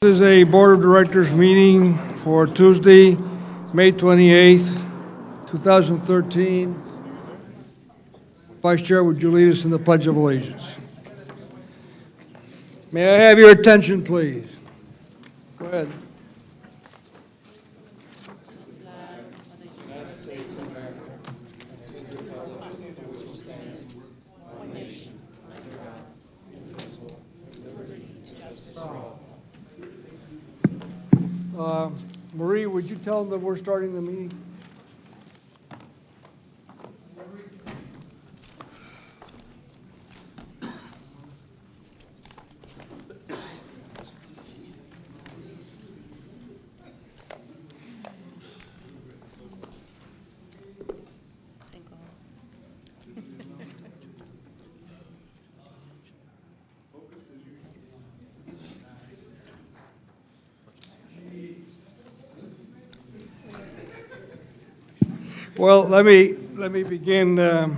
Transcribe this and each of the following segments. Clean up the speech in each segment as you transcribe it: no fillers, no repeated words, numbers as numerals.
This is a Board of Directors meeting for Tuesday, May 28th, 2013. Vice Chair, would you lead us in the Pledge of Allegiance? May I have your attention, please? Go ahead. Marie, would you tell them that we're starting the meeting? Well, let me begin the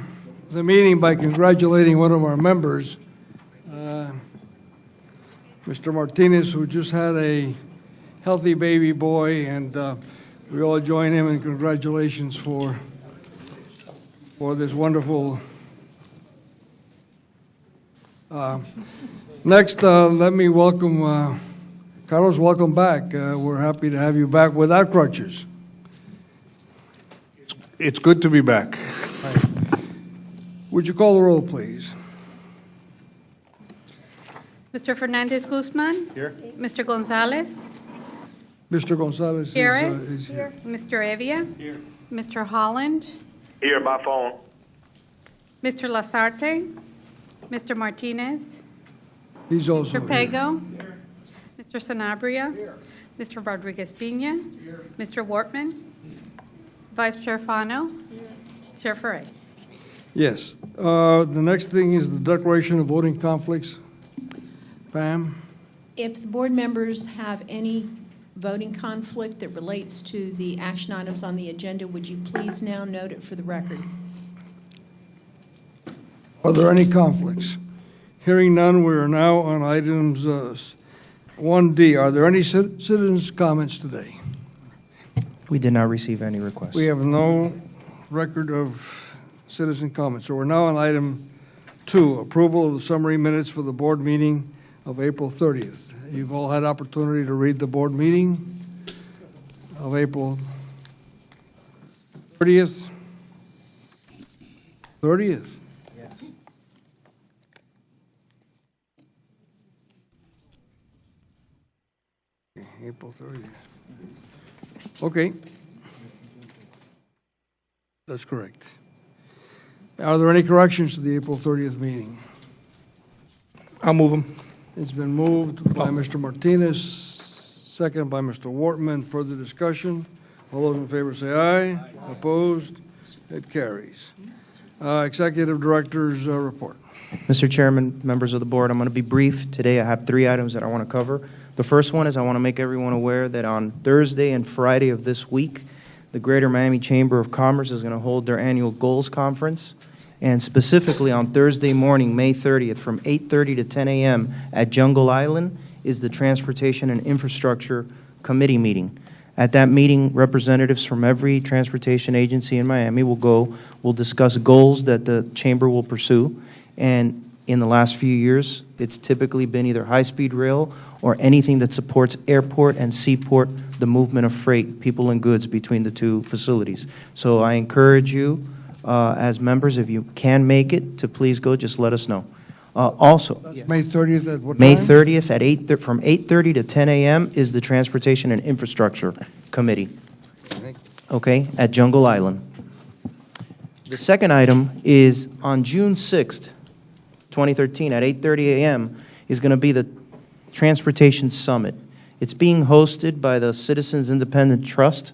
meeting by congratulating one of our members, Mr. Martinez, who just had a healthy baby boy, and we all join him in congratulations for this wonderful. Next, let me welcome Carlos. Welcome back. We're happy to have you back without crutches. It's good to be back. Would you call the roll, please? Mr. Fernandez Guzman. Here. Mr. Gonzalez. Mr. Gonzalez Perez. is here. Mr. Evia. Here. Mr. Holland. Here by phone. Mr. Lasarte. Mr. Martinez. He's also Mr. here. Pego. Mr. Sanabria. Mr. Rodriguez Pina. Mr. Wortman. Vice Chair Fano. Chair Ferre. Yes. The next thing is the declaration of voting conflicts. Pam? If the board members have any voting conflict that relates to the action items on the agenda, would you please now note it for the record? Are there any conflicts? Hearing none, we are now on items 1D. Are there any citizens' comments today? We did not receive any requests. We have no record of citizen comments. So we're now on item 2, approval of the summary minutes for the board meeting of April 30th. You've all had opportunity to read the board meeting of April 30th. 30th? Yes. April 30th. Okay. That's correct. Are there any corrections to the April 30th meeting? I'll move them. It's been moved by Mr. Martinez, second by Mr. Wortman. Further discussion? All those in favor say aye. Opposed? It carries. Executive Director's report. Mr. Chairman, members of the board, I'm going to be brief. Today I have 3 items that I want to cover. The first one is I want to make everyone aware that on Thursday and Friday of this week, the Greater Miami Chamber of Commerce is going to hold their annual Goals Conference. And specifically on Thursday morning, May 30th, from 8:30 to 10 a.m. at Jungle Island is the Transportation and Infrastructure Committee meeting. At that meeting, representatives from every transportation agency in Miami will go. We'll discuss goals that the Chamber will pursue. And in the last few years, it's typically been either high-speed rail or anything that supports airport and seaport, the movement of freight, people and goods between the two facilities. So I encourage you, as members, if you can make it, to please go. Just let us know. Also, That's May 30th at what time? May 30th at from 8:30 to 10 a.m. is the Transportation and Infrastructure Committee. Okay, at Jungle Island. The second item is on June 6th, 2013, at 8:30 a.m. is going to be the Transportation Summit. It's being hosted by the Citizens Independent Trust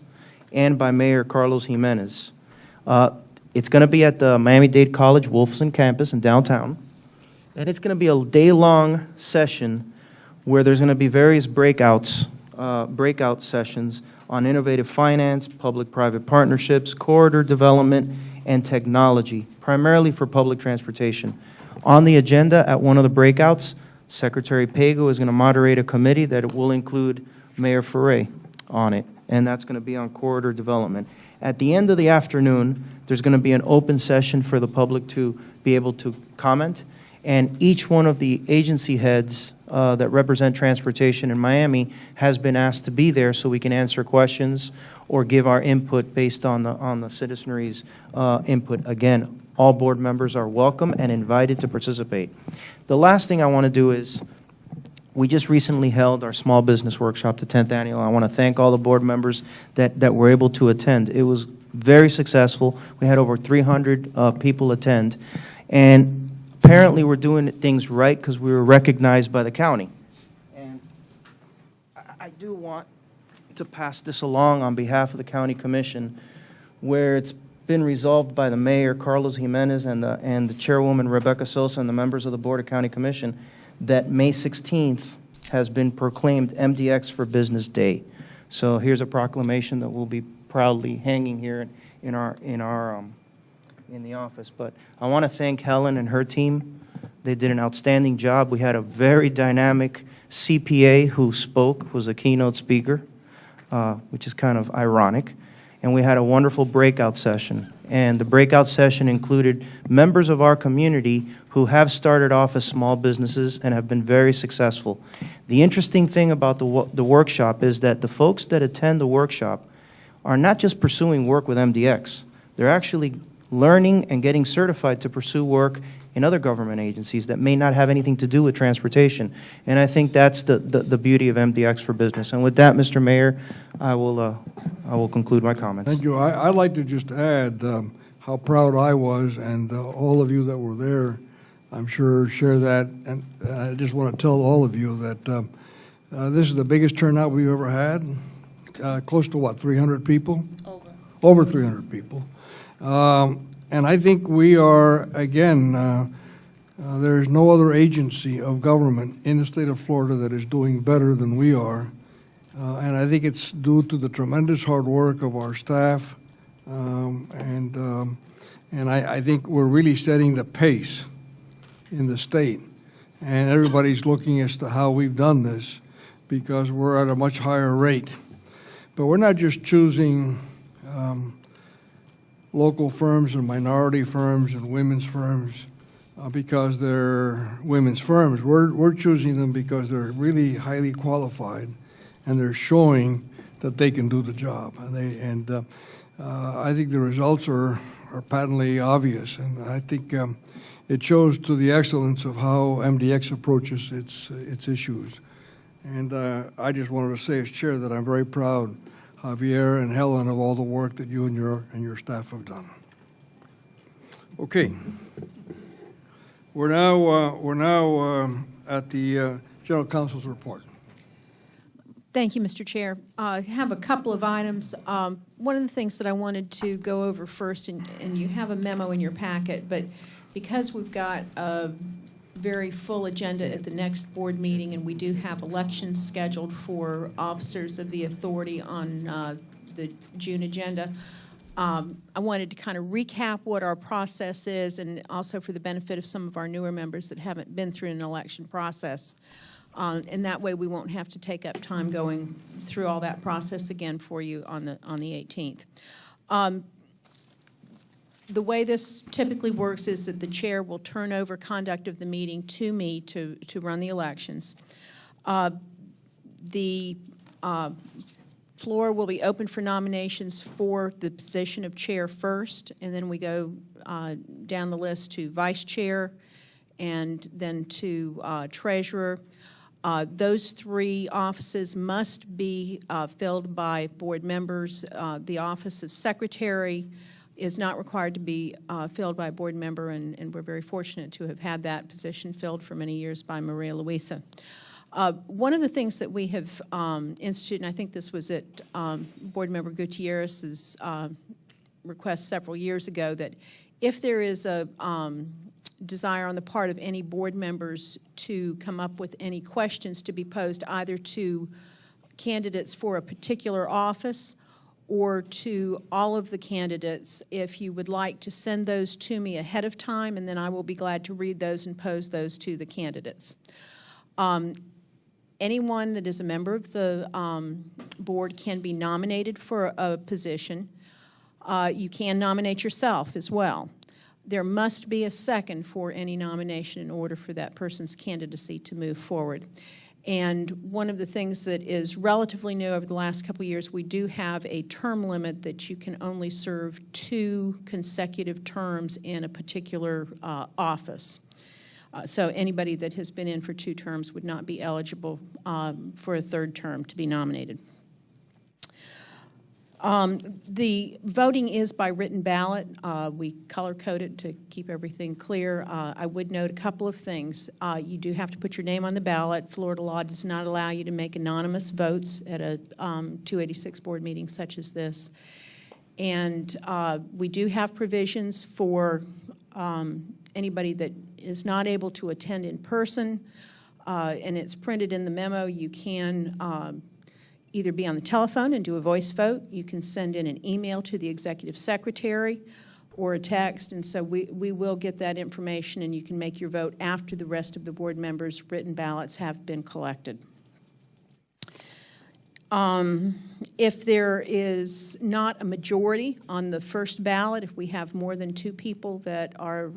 and by Mayor Carlos Jimenez. It's going to be at the Miami-Dade College Wolfson campus in downtown, and it's going to be a day-long session where there's going to be various breakout sessions on innovative finance, public-private partnerships, corridor development, and technology, primarily for public transportation. On the agenda at one of the breakouts, Secretary Pago is going to moderate a committee that will include Mayor Ferre on it, and that's going to be on corridor development. At the end of the afternoon, there's going to be an open session for the public to be able to comment, and each one of the agency heads that represent transportation in Miami has been asked to be there so we can answer questions or give our input based on the citizenry's input. Again, all board members are welcome and invited to participate. The last thing I want to do is, we just recently held our small business workshop, the 10th annual. I want to thank all the board members that were able to attend. It was very successful. We had over 300 people attend. And apparently we're doing things right because we were recognized by the county. And I do want to pass this along on behalf of the county commission, where it's been resolved by the mayor, Carlos Jimenez, and the chairwoman, Rebecca Sosa, and the members of the Board of County Commission, that May 16th has been proclaimed MDX for Business Day. So here's a proclamation that will be proudly hanging here in the office. But I want to thank Helen and her team. They did an outstanding job. We had a very dynamic CPA who spoke, was a keynote speaker, which is kind of ironic. And we had a wonderful breakout session. And the breakout session included members of our community who have started off as small businesses and have been very successful. The interesting thing about the workshop is that the folks that attend the workshop are not just pursuing work with MDX. They're actually learning and getting certified to pursue work in other government agencies that may not have anything to do with transportation. And I think that's the beauty of MDX for Business. And with that, Mr. Mayor, I will conclude my comments. Thank you. I'd like to just add how proud I was, and all of you that were there, I'm sure, share that. And I just want to tell all of you that this is the biggest turnout we've ever had. Close to what, 300 people? Over 300 people. And I think we are, again, there is no other agency of government in the state of Florida that is doing better than we are. And I think it's due to the tremendous hard work of our staff. And I think we're really setting the pace in the state. And everybody's looking as to how we've done this, because we're at a much higher rate. But we're not just choosing local firms and minority firms and women's firms because they're women's firms. We're choosing them because they're really highly qualified, and they're showing that they can do the job. And I think the results are patently obvious, and I think it shows to the excellence of how MDX approaches its issues. And I just wanted to say as chair that I'm very proud, Javier and Helen, of all the work that you and your staff have done. Okay, we're now at the General Counsel's report. Thank you, Mr. Chair. I have a couple of items. One of the things that I wanted to go over first, and you have a memo in your packet, but because we've got a very full agenda at the next board meeting, and we do have elections scheduled for officers of the authority on the June agenda, I wanted to kind of recap what our process is, and also for the benefit of some of our newer members that haven't been through an election process. And that way we won't have to take up time going through all that process again for you on the 18th. The way this typically works is that the chair will turn over conduct of the meeting to me to run the elections. The floor will be open for nominations for the position of chair first, and then we go down the list to vice chair and then to treasurer. Those three offices must be filled by board members. The office of secretary is not required to be filled by a board member, and we're very fortunate to have had that position filled for many years by Maria Luisa. One of the things that we have instituted, and I think this was at Board Member Gutierrez's request several years ago, that if there is a desire on the part of any board members to come up with any questions to be posed either to candidates for a particular office or to all of the candidates, if you would like to send those to me ahead of time, and then I will be glad to read those and pose those to the candidates. Anyone that is a member of the board can be nominated for a position. You can nominate yourself as well. There must be a second for any nomination in order for that person's candidacy to move forward. And one of the things that is relatively new over the last couple of years, we do have a term limit that you can only serve 2 consecutive terms in a particular office. So anybody that has been in for 2 terms would not be eligible for a 3rd term to be nominated. The voting is by written ballot. We color-code it to keep everything clear. I would note a couple of things. You do have to put your name on the ballot. Florida law does not allow you to make anonymous votes at a 286 board meeting such as this. And we do have provisions for anybody that is not able to attend in person, and it's printed in the memo. You can either be on the telephone and do a voice vote. You can send in an email to the executive secretary or a text, and so we will get that information, and you can make your vote after the rest of the board members' written ballots have been collected. If there is not a majority on the first ballot, if we have more than 2 people that are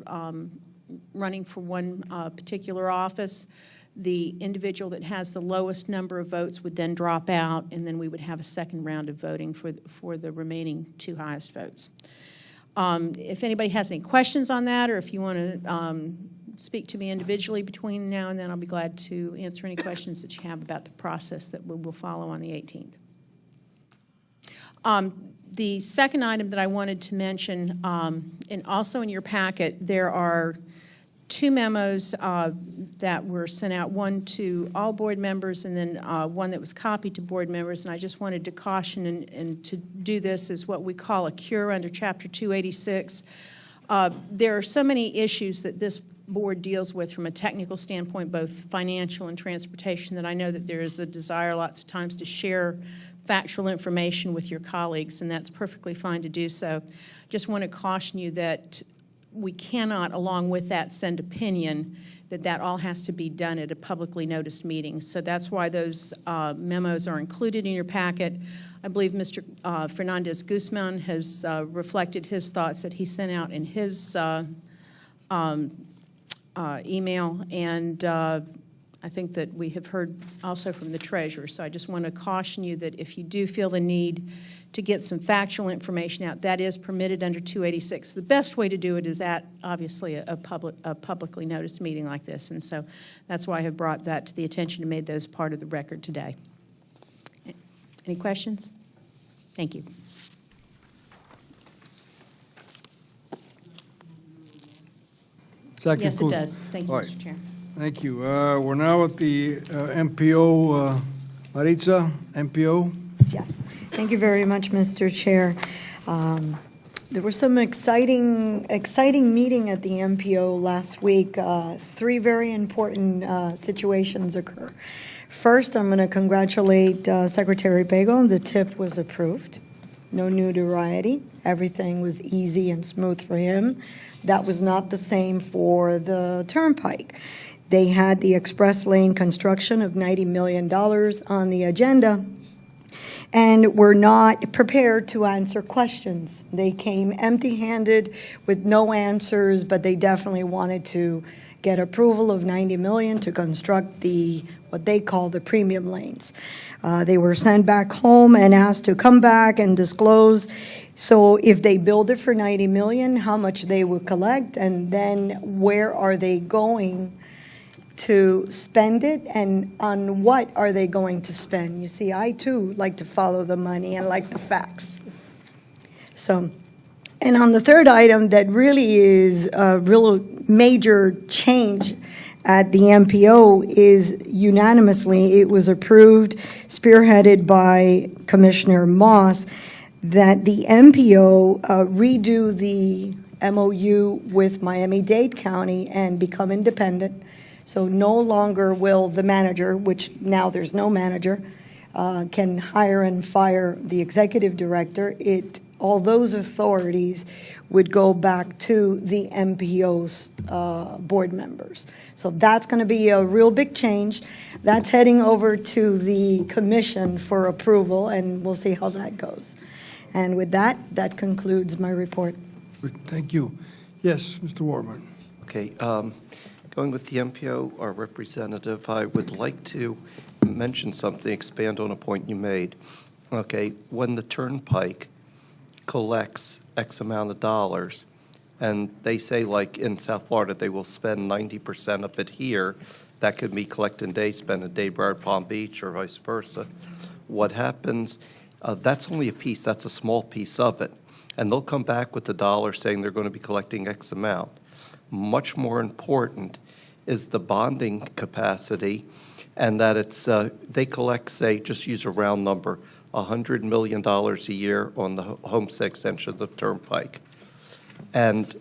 running for one particular office, the individual that has the lowest number of votes would then drop out, and then we would have a second round of voting for the remaining 2 highest votes. If anybody has any questions on that, or if you want to speak to me individually between now and then, I'll be glad to answer any questions that you have about the process that we will follow on the 18th. The second item that I wanted to mention, and also in your packet, there are 2 memos that were sent out, one to all board members and then one that was copied to board members. And I just wanted to caution and to do this as what we call a cure under Chapter 286. There are so many issues that this board deals with from a technical standpoint, both financial and transportation, that I know that there is a desire lots of times to share factual information with your colleagues, and that's perfectly fine to do so. Just want to caution you that we cannot, along with that, send opinion, that all has to be done at a publicly noticed meeting. So that's why those memos are included in your packet. I believe Mr. Fernandez Guzman has reflected his thoughts that he sent out in his email, and I think that we have heard also from the treasurer. So I just want to caution you that if you do feel the need to get some factual information out, that is permitted under 286. The best way to do it is at, obviously, a publicly noticed meeting like this, and so that's why I have brought that to the attention and made those part of the record today. Any questions? Thank you. That Yes, it concludes- does. Thank you, All right. Mr. Chair. Thank you. We're now at the MPO. Maritza, MPO. Yes. Thank you very much, Mr. Chair. There was some exciting meeting at the MPO last week. 3 very important situations occur. First, I'm going to congratulate Secretary Bago. The tip was approved. No notoriety. Everything was easy and smooth for him. That was not the same for the Turnpike. They had the express lane construction of $90 million on the agenda, and were not prepared to answer questions. They came empty-handed with no answers, but they definitely wanted to get approval of $90 million to construct what they call the premium lanes. They were sent back home and asked to come back and disclose. So if they build it for $90 million, how much they would collect, and then where are they going to spend it, and on what are they going to spend? You see, I too like to follow the money and like the facts. So, and on the third item that really is a real major change at the MPO is unanimously, it was approved, spearheaded by Commissioner Moss, that the MPO redo the MOU with Miami-Dade County and become independent. So no longer will the manager, which now there's no manager, can hire and fire the executive director. It all those authorities would go back to the MPO's board members. So that's going to be a real big change. That's heading over to the commission for approval, and we'll see how that goes. And with that, that concludes my report. Thank you. Yes, Mr. Wortman. Okay, going with the MPO, our representative, I would like to mention something, expand on a point you made. Okay, when the Turnpike collects X amount of dollars, and they say, like in South Florida, they will spend 90% of it here, that could be collecting day, spend a day at Palm Beach, or vice versa. What happens, that's only a piece, that's a small piece of it. And they'll come back with the dollar saying they're going to be collecting X amount. Much more important is the bonding capacity, and that it's, they collect, say, just use a round number, $100 million a year on the Homestead extension of the Turnpike. And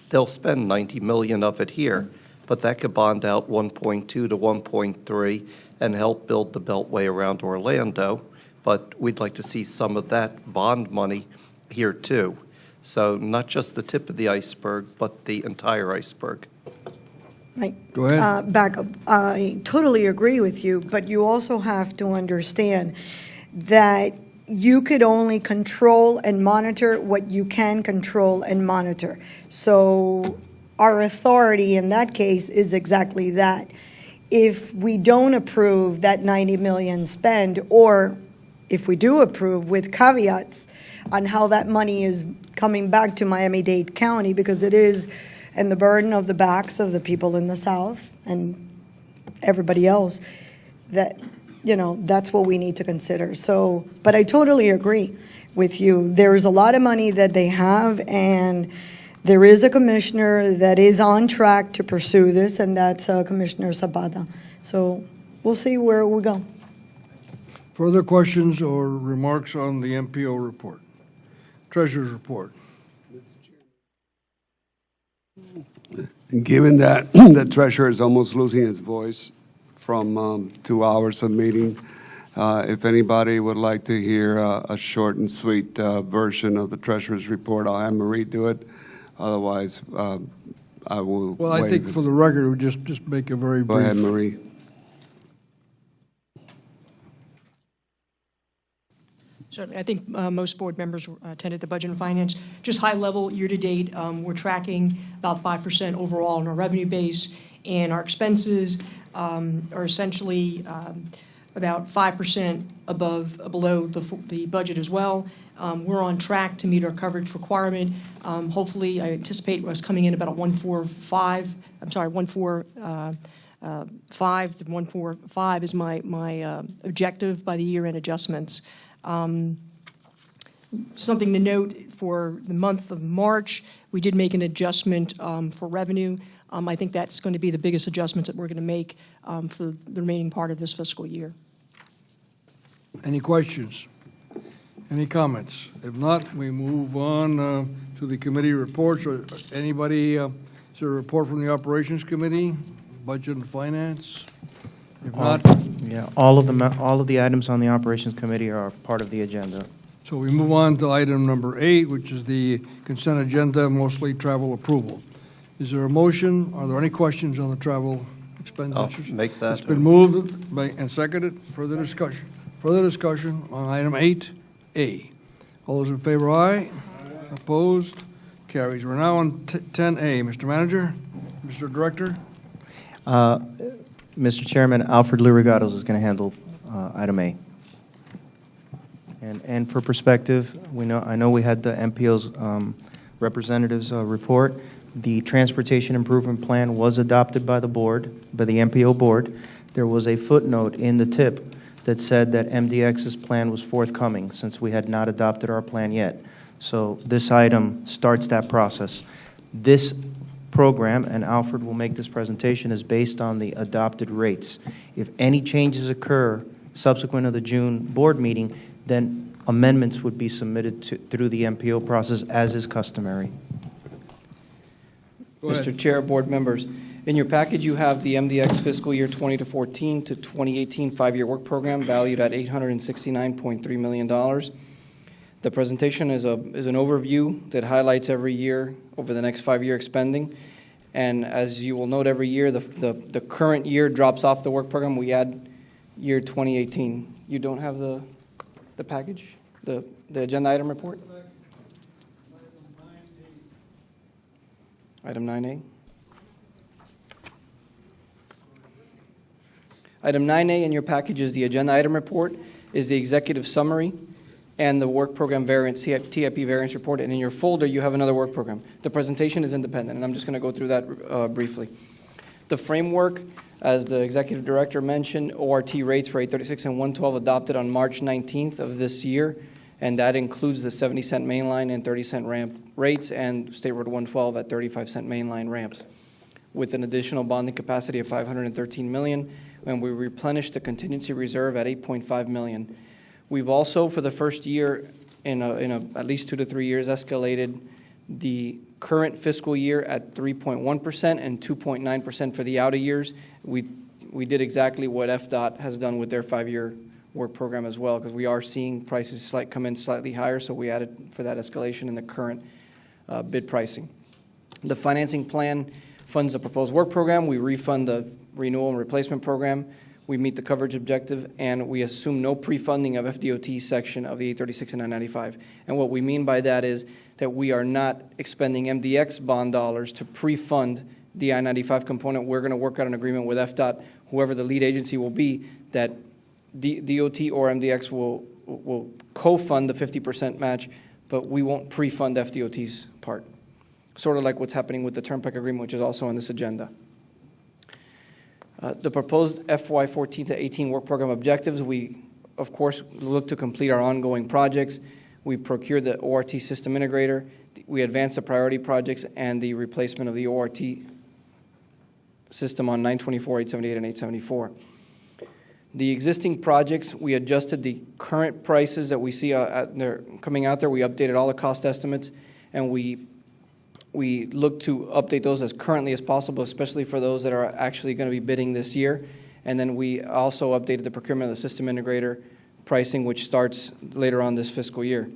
they'll spend 90 million of it here, but that could bond out 1.2 to 1.3 and help build the beltway around Orlando. But we'd like to see some of that bond money here too. So not just the tip of the iceberg, but the entire iceberg. Right. Go ahead. Back up. I totally agree with you, but you also have to understand that you could only control and monitor what you can control and monitor. So our authority in that case is exactly that. If we don't approve that 90 million spend, or if we do approve with caveats on how that money is coming back to Miami-Dade County, because it is, and the burden of the backs of the people in the South and everybody else, that, you know, that's what we need to consider. So, but I totally agree with you. There is a lot of money that they have, and there is a commissioner that is on track to pursue this, and that's Commissioner Zapata. So we'll see where we go. Further questions or remarks on the MPO report? Treasurer's report. Given that the treasurer is almost losing his voice from 2 hours of meeting, if anybody would like to hear a short and sweet version of the treasurer's report, I'll have Marie do it. Otherwise, I will. Well, I think for the record, we just make a very Go brief. ahead, Marie. Certainly. I think most board members attended the Budget and Finance. Just high level, year-to-date, we're tracking about 5% overall in our revenue base, and our expenses are essentially about 5% below the budget as well. We're on track to meet our coverage requirement. Hopefully, I anticipate us coming in about a 145. I'm sorry, 145. The 145 is my objective by the year-end adjustments. Something to note for the month of March, we did make an adjustment for revenue. I think that's going to be the biggest adjustment that we're going to make for the remaining part of this fiscal year. Any questions? Any comments? If not, we move on to the committee reports. Or anybody, is there a report from the Operations Committee, Budget and Finance? If not, Yeah, all of the items on the Operations Committee are part of the agenda. so we move on to item number 8, which is the consent agenda, mostly travel approval. Is there a motion? Are there any questions on the travel expenditures? I'll make that. It's been moved and seconded. Further discussion. Further discussion on item 8A. All those in favor, aye. Opposed? Carries. We're now on 10A. Mr. Manager, Mr. Director. Mr. Chairman, Alfred Lurigatos is going to handle item A. And for perspective, I know we had the MPO's representatives report. The Transportation Improvement Plan was adopted by the board, by the MPO board. There was a footnote in the tip that said that MDX's plan was forthcoming since we had not adopted our plan yet. So this item starts that process. This program, and Alfred will make this presentation, is based on the adopted rates. If any changes occur subsequent to the June board meeting, then amendments would be submitted through the MPO process, as is customary. Go ahead. Mr. Chair, board members, in your package you have the MDX fiscal year 20 to 14 to 2018 5-year work program valued at $869.3 million. The presentation is an overview that highlights every year over the next 5-year expending. And as you will note every year, the current year drops off the work program. We add year 2018. You don't have the package, the agenda item report? Item 9A. Item 9A in your package is the agenda item report, is the executive summary, and the work program variance, TIP variance report, and in your folder, you have another work program. The presentation is independent, and I'm just going to go through that briefly. The framework, as the executive director mentioned, ORT rates for 836 and 112 adopted on March 19th of this year, and that includes the 70-cent mainline and 30-cent ramp rates, and State Road 112 at 35-cent mainline ramps, with an additional bonding capacity of $513 million, and we replenished the contingency reserve at $8.5 million. We've also, for the first year in at least 2 to 3 years, escalated the current fiscal year at 3.1% and 2.9% for the outer years. We did exactly what FDOT has done with their 5-year work program as well, because we are seeing prices come in slightly higher, so we added for that escalation in the current bid pricing. The financing plan funds the proposed work program. We refund the renewal and replacement program. We meet the coverage objective, and we assume no pre-funding of FDOT section of the 836 and 995. And what we mean by that is that we are not expending MDX bond dollars to pre-fund the I-95 component. We're going to work out an agreement with FDOT, whoever the lead agency will be, that DOT or MDX will co-fund the 50% match, but we won't pre-fund FDOT's part. Sort of like what's happening with the Turnpike agreement, which is also on this agenda. The proposed FY14 to 18 work program objectives, we, of course, look to complete our ongoing projects. We procure the ORT system integrator. We advance the priority projects and the replacement of the ORT system on 924, 878, and 874. The existing projects, we adjusted the current prices that we see they're coming out there. We updated all the cost estimates, and we look to update those as currently as possible, especially for those that are actually going to be bidding this year. And then we also updated the procurement of the system integrator pricing, which starts later on this fiscal year.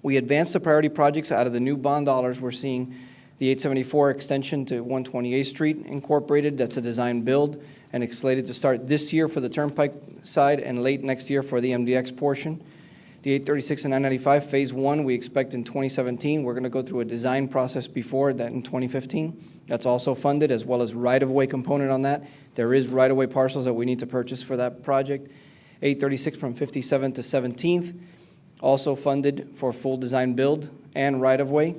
We advanced the priority projects out of the new bond dollars. We're seeing the 874 extension to 128th Street incorporated. That's a design build, and it's slated to start this year for the Turnpike side and late next year for the MDX portion. The 836 and 995 Phase 1 we expect in 2017. We're going to go through a design process before that in 2015. That's also funded, as well as right-of-way component on that. There is right-of-way parcels that we need to purchase for that project. 836 from 57th to 17th, also funded for full design build and right-of-way.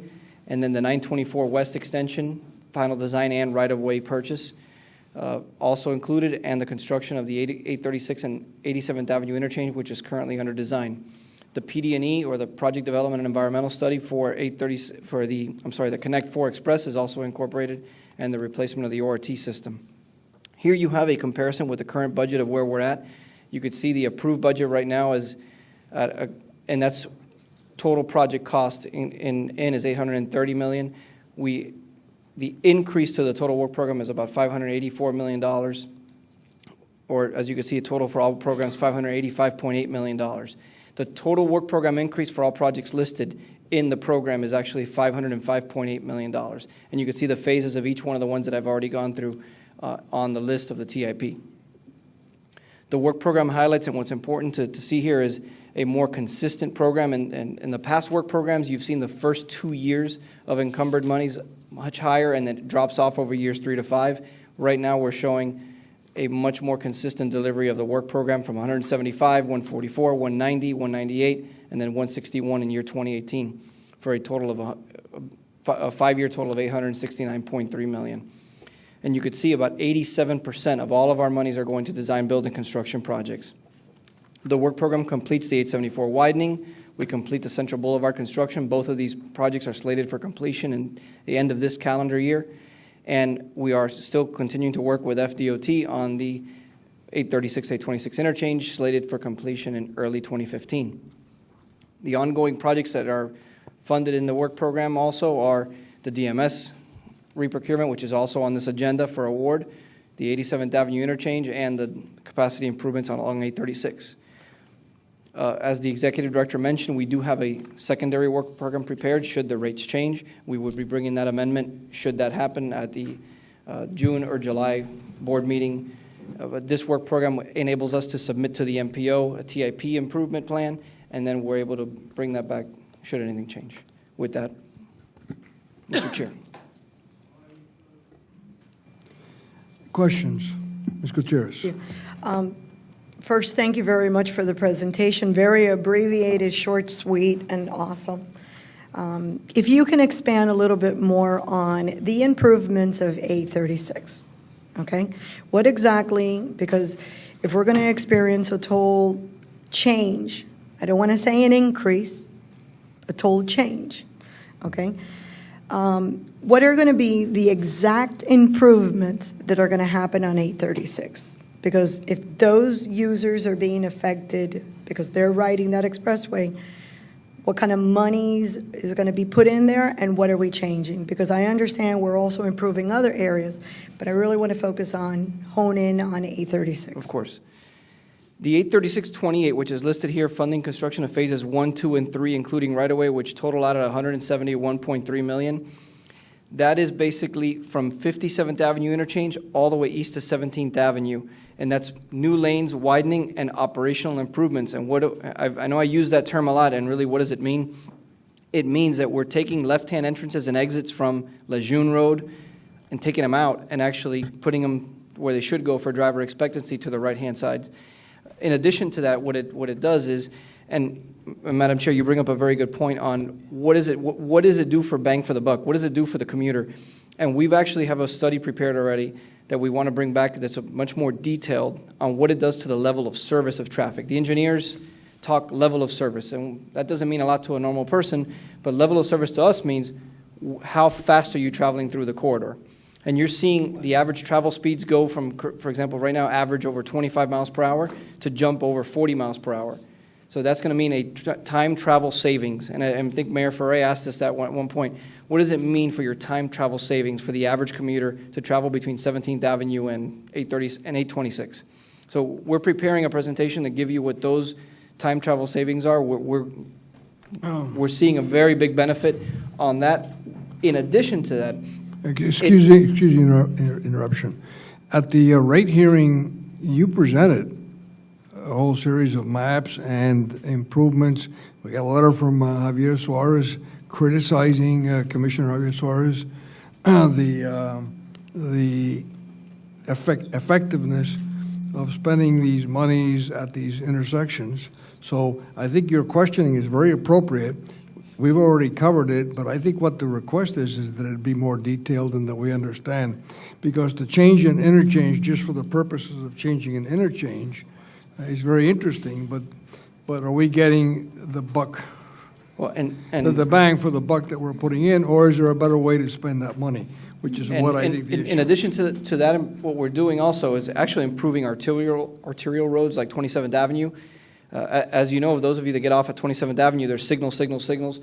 And then the 924 West extension, final design and right-of-way purchase, also included, and the construction of the 836 and 87th Avenue interchange, which is currently under design. The PD&E, or the Project Development and Environmental Study for the Connect 4 Express is also incorporated, and the replacement of the ORT system. Here you have a comparison with the current budget of where we're at. You could see the approved budget right now is and that's total project cost in is $830 million. The increase to the total work program is about $584 million, or as you can see, a total for all programs, $585.8 million. The total work program increase for all projects listed in the program is actually $505.8 million. And you can see the phases of each one of the ones that I've already gone through on the list of the TIP. The work program highlights, and what's important to see here is a more consistent program. And in the past work programs, you've seen the first 2 years of encumbered monies much higher, and then it drops off over years 3 to 5. Right now, we're showing a much more consistent delivery of the work program from 175, 144, 190, 198, and then 161 in year 2018 for a total of a 5-year total of $869.3 million. And you could see about 87% of all of our monies are going to design, build, and construction projects. The work program completes the 874 widening. We complete the Central Boulevard construction. Both of these projects are slated for completion in the end of this calendar year. And we are still continuing to work with FDOT on the 836, 826 interchange, slated for completion in early 2015. The ongoing projects that are funded in the work program also are the DMS reprocurement, which is also on this agenda for award, the 87th Avenue interchange, and the capacity improvements along 836. As the executive director mentioned, we do have a secondary work program prepared should the rates change. We would be bringing that amendment, should that happen, at the June or July board meeting. But this work program enables us to submit to the MPO a TIP improvement plan, and then we're able to bring that back should anything change. With that, Mr. Chair. Questions? Ms. Gutierrez? First, thank you very much for the presentation. Very abbreviated, short, sweet, and awesome. If you can expand a little bit more on the improvements of 836, okay? What exactly, because if we're going to experience a toll change, I don't want to say an increase, a toll change, okay? What are going to be the exact improvements that are going to happen on 836? Because if those users are being affected because they're riding that expressway, what kind of monies is going to be put in there, and what are we changing? Because I understand we're also improving other areas, but I really want to focus on, hone in on 836. Of course. The 83628, which is listed here, funding construction of phases 1, 2, and 3, including right-of-way, which total out at $171.3 million. That is basically from 57th Avenue interchange all the way east to 17th Avenue. And that's new lanes, widening, and operational improvements. And I know I use that term a lot, and really, what does it mean? It means that we're taking left-hand entrances and exits from Lejeune Road and taking them out and actually putting them where they should go for driver expectancy to the right-hand side. In addition to that, what it does is, and Madam Chair, you bring up a very good point on what does it do for bang for the buck? What does it do for the commuter? And we've actually have a study prepared already that we want to bring back that's much more detailed on what it does to the level of service of traffic. The engineers talk level of service, and that doesn't mean a lot to a normal person, but level of service to us means how fast are you traveling through the corridor. And you're seeing the average travel speeds go from, for example, right now, average over 25 miles per hour to jump over 40 miles per hour. So that's going to mean a time travel savings. And I think Mayor Ferre asked us that at one point. What does it mean for your time travel savings for the average commuter to travel between 17th Avenue and 826? So we're preparing a presentation to give you what those time travel savings are. We're seeing a very big benefit on that. In addition to that, Excuse me, interruption. At the rate hearing, you presented a whole series of maps and improvements. We got a letter from Javier Suarez criticizing Commissioner Javier Suarez, the effectiveness of spending these monies at these intersections. So I think your questioning is very appropriate. We've already covered it, but I think what the request is that it be more detailed and that we understand. Because to change an interchange just for the purposes of changing an interchange is very interesting, but are we getting the buck, well, the bang for the buck that we're putting in, or is there a better way to spend that money? Which is what I think the issue. In addition to that, what we're doing also is actually improving arterial roads like 27th Avenue. As you know, those of you that get off at 27th Avenue, there's signals.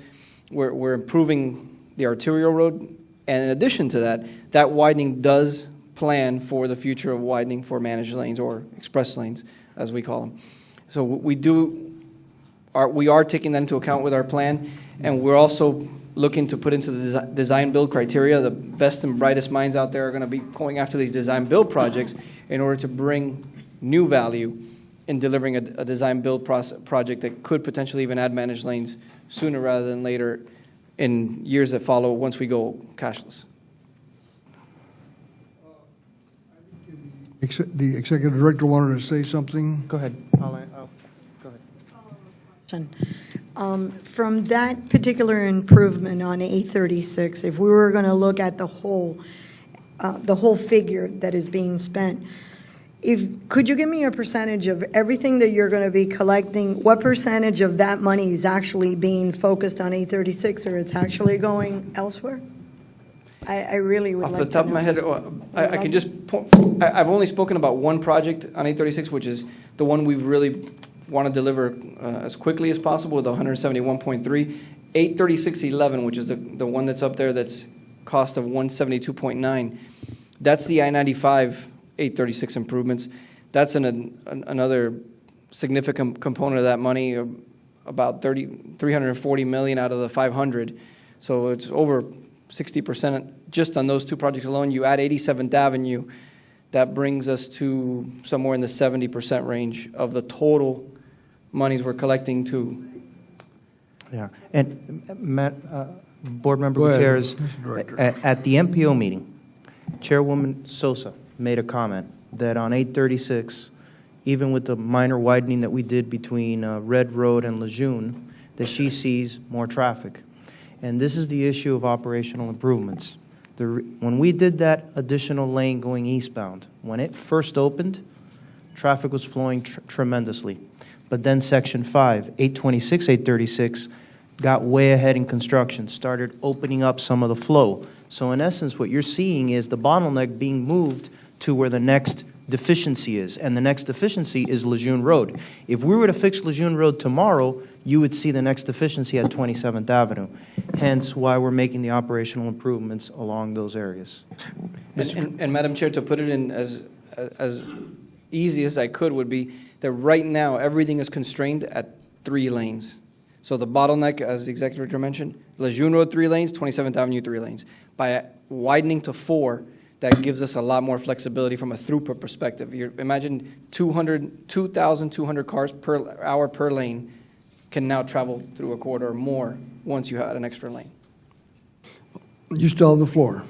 We're improving the arterial road. And in addition to that, that widening does plan for the future of widening for managed lanes or express lanes, as we call them. So we are taking that into account with our plan, and we're also looking to put into the design-build criteria. The best and brightest minds out there are going to be going after these design-build projects in order to bring new value in delivering a design-build project that could potentially even add managed lanes sooner rather than later in years that follow once we go cashless. The executive director wanted to say something. Go ahead. Go ahead. From that particular improvement on 836, if we were going to look at the whole figure that is being spent, could you give me a percentage of everything that you're going to be collecting? What percentage of that money is actually being focused on 836, or it's actually going elsewhere? I really would like to know. Off the top of my head, I can just I've only spoken about one project on 836, which is the one we've really want to deliver as quickly as possible with 171.3. 83611, which is the one that's up there that's cost of 172.9. That's the I-95 836 improvements. That's another significant component of that money, about 340 million out of the 500. So it's over 60% just on those two projects alone. You add 87th Avenue, that brings us to somewhere in the 70% range of the total monies we're collecting to. Yeah, and Board Member Go ahead, Gutierrez, Mr. Director. at the MPO meeting, Chairwoman Sosa made a comment that on 836, even with the minor widening that we did between Red Road and Lejeune, that she sees more traffic. And this is the issue of operational improvements. When we did that additional lane going eastbound, when it first opened, traffic was flowing tremendously. But then Section 5, 826, 836, got way ahead in construction, started opening up some of the flow. So in essence, what you're seeing is the bottleneck being moved to where the next deficiency is, and the next deficiency is Lejeune Road. If we were to fix Lejeune Road tomorrow, you would see the next deficiency at 27th Avenue. Hence why we're making the operational improvements along those areas. And Madam Chair, to put it in as easy as I could would be that right now, everything is constrained at 3 lanes. So the bottleneck, as the Executive Director mentioned, Lejeune Road 3 lanes, 27th Avenue 3 lanes. By widening to 4, that gives us a lot more flexibility from a throughput perspective. Imagine 2,200 cars per hour per lane can now travel through a corridor more once you had an extra lane. You still have the floor.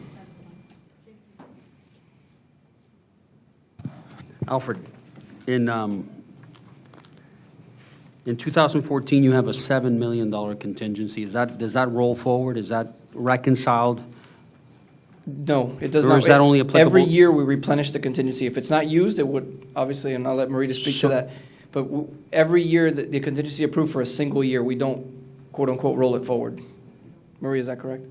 Alfred, in 2014, you have a $7 million contingency. Does that roll forward? Is that reconciled? No, it does Or not. is that only applicable- Every year, we replenish the contingency. If it's not used, it would, obviously, and I'll let Marita speak to that. But every year, the contingency approved for a single year, we don't, quote-unquote, roll it forward. Maria, is that correct?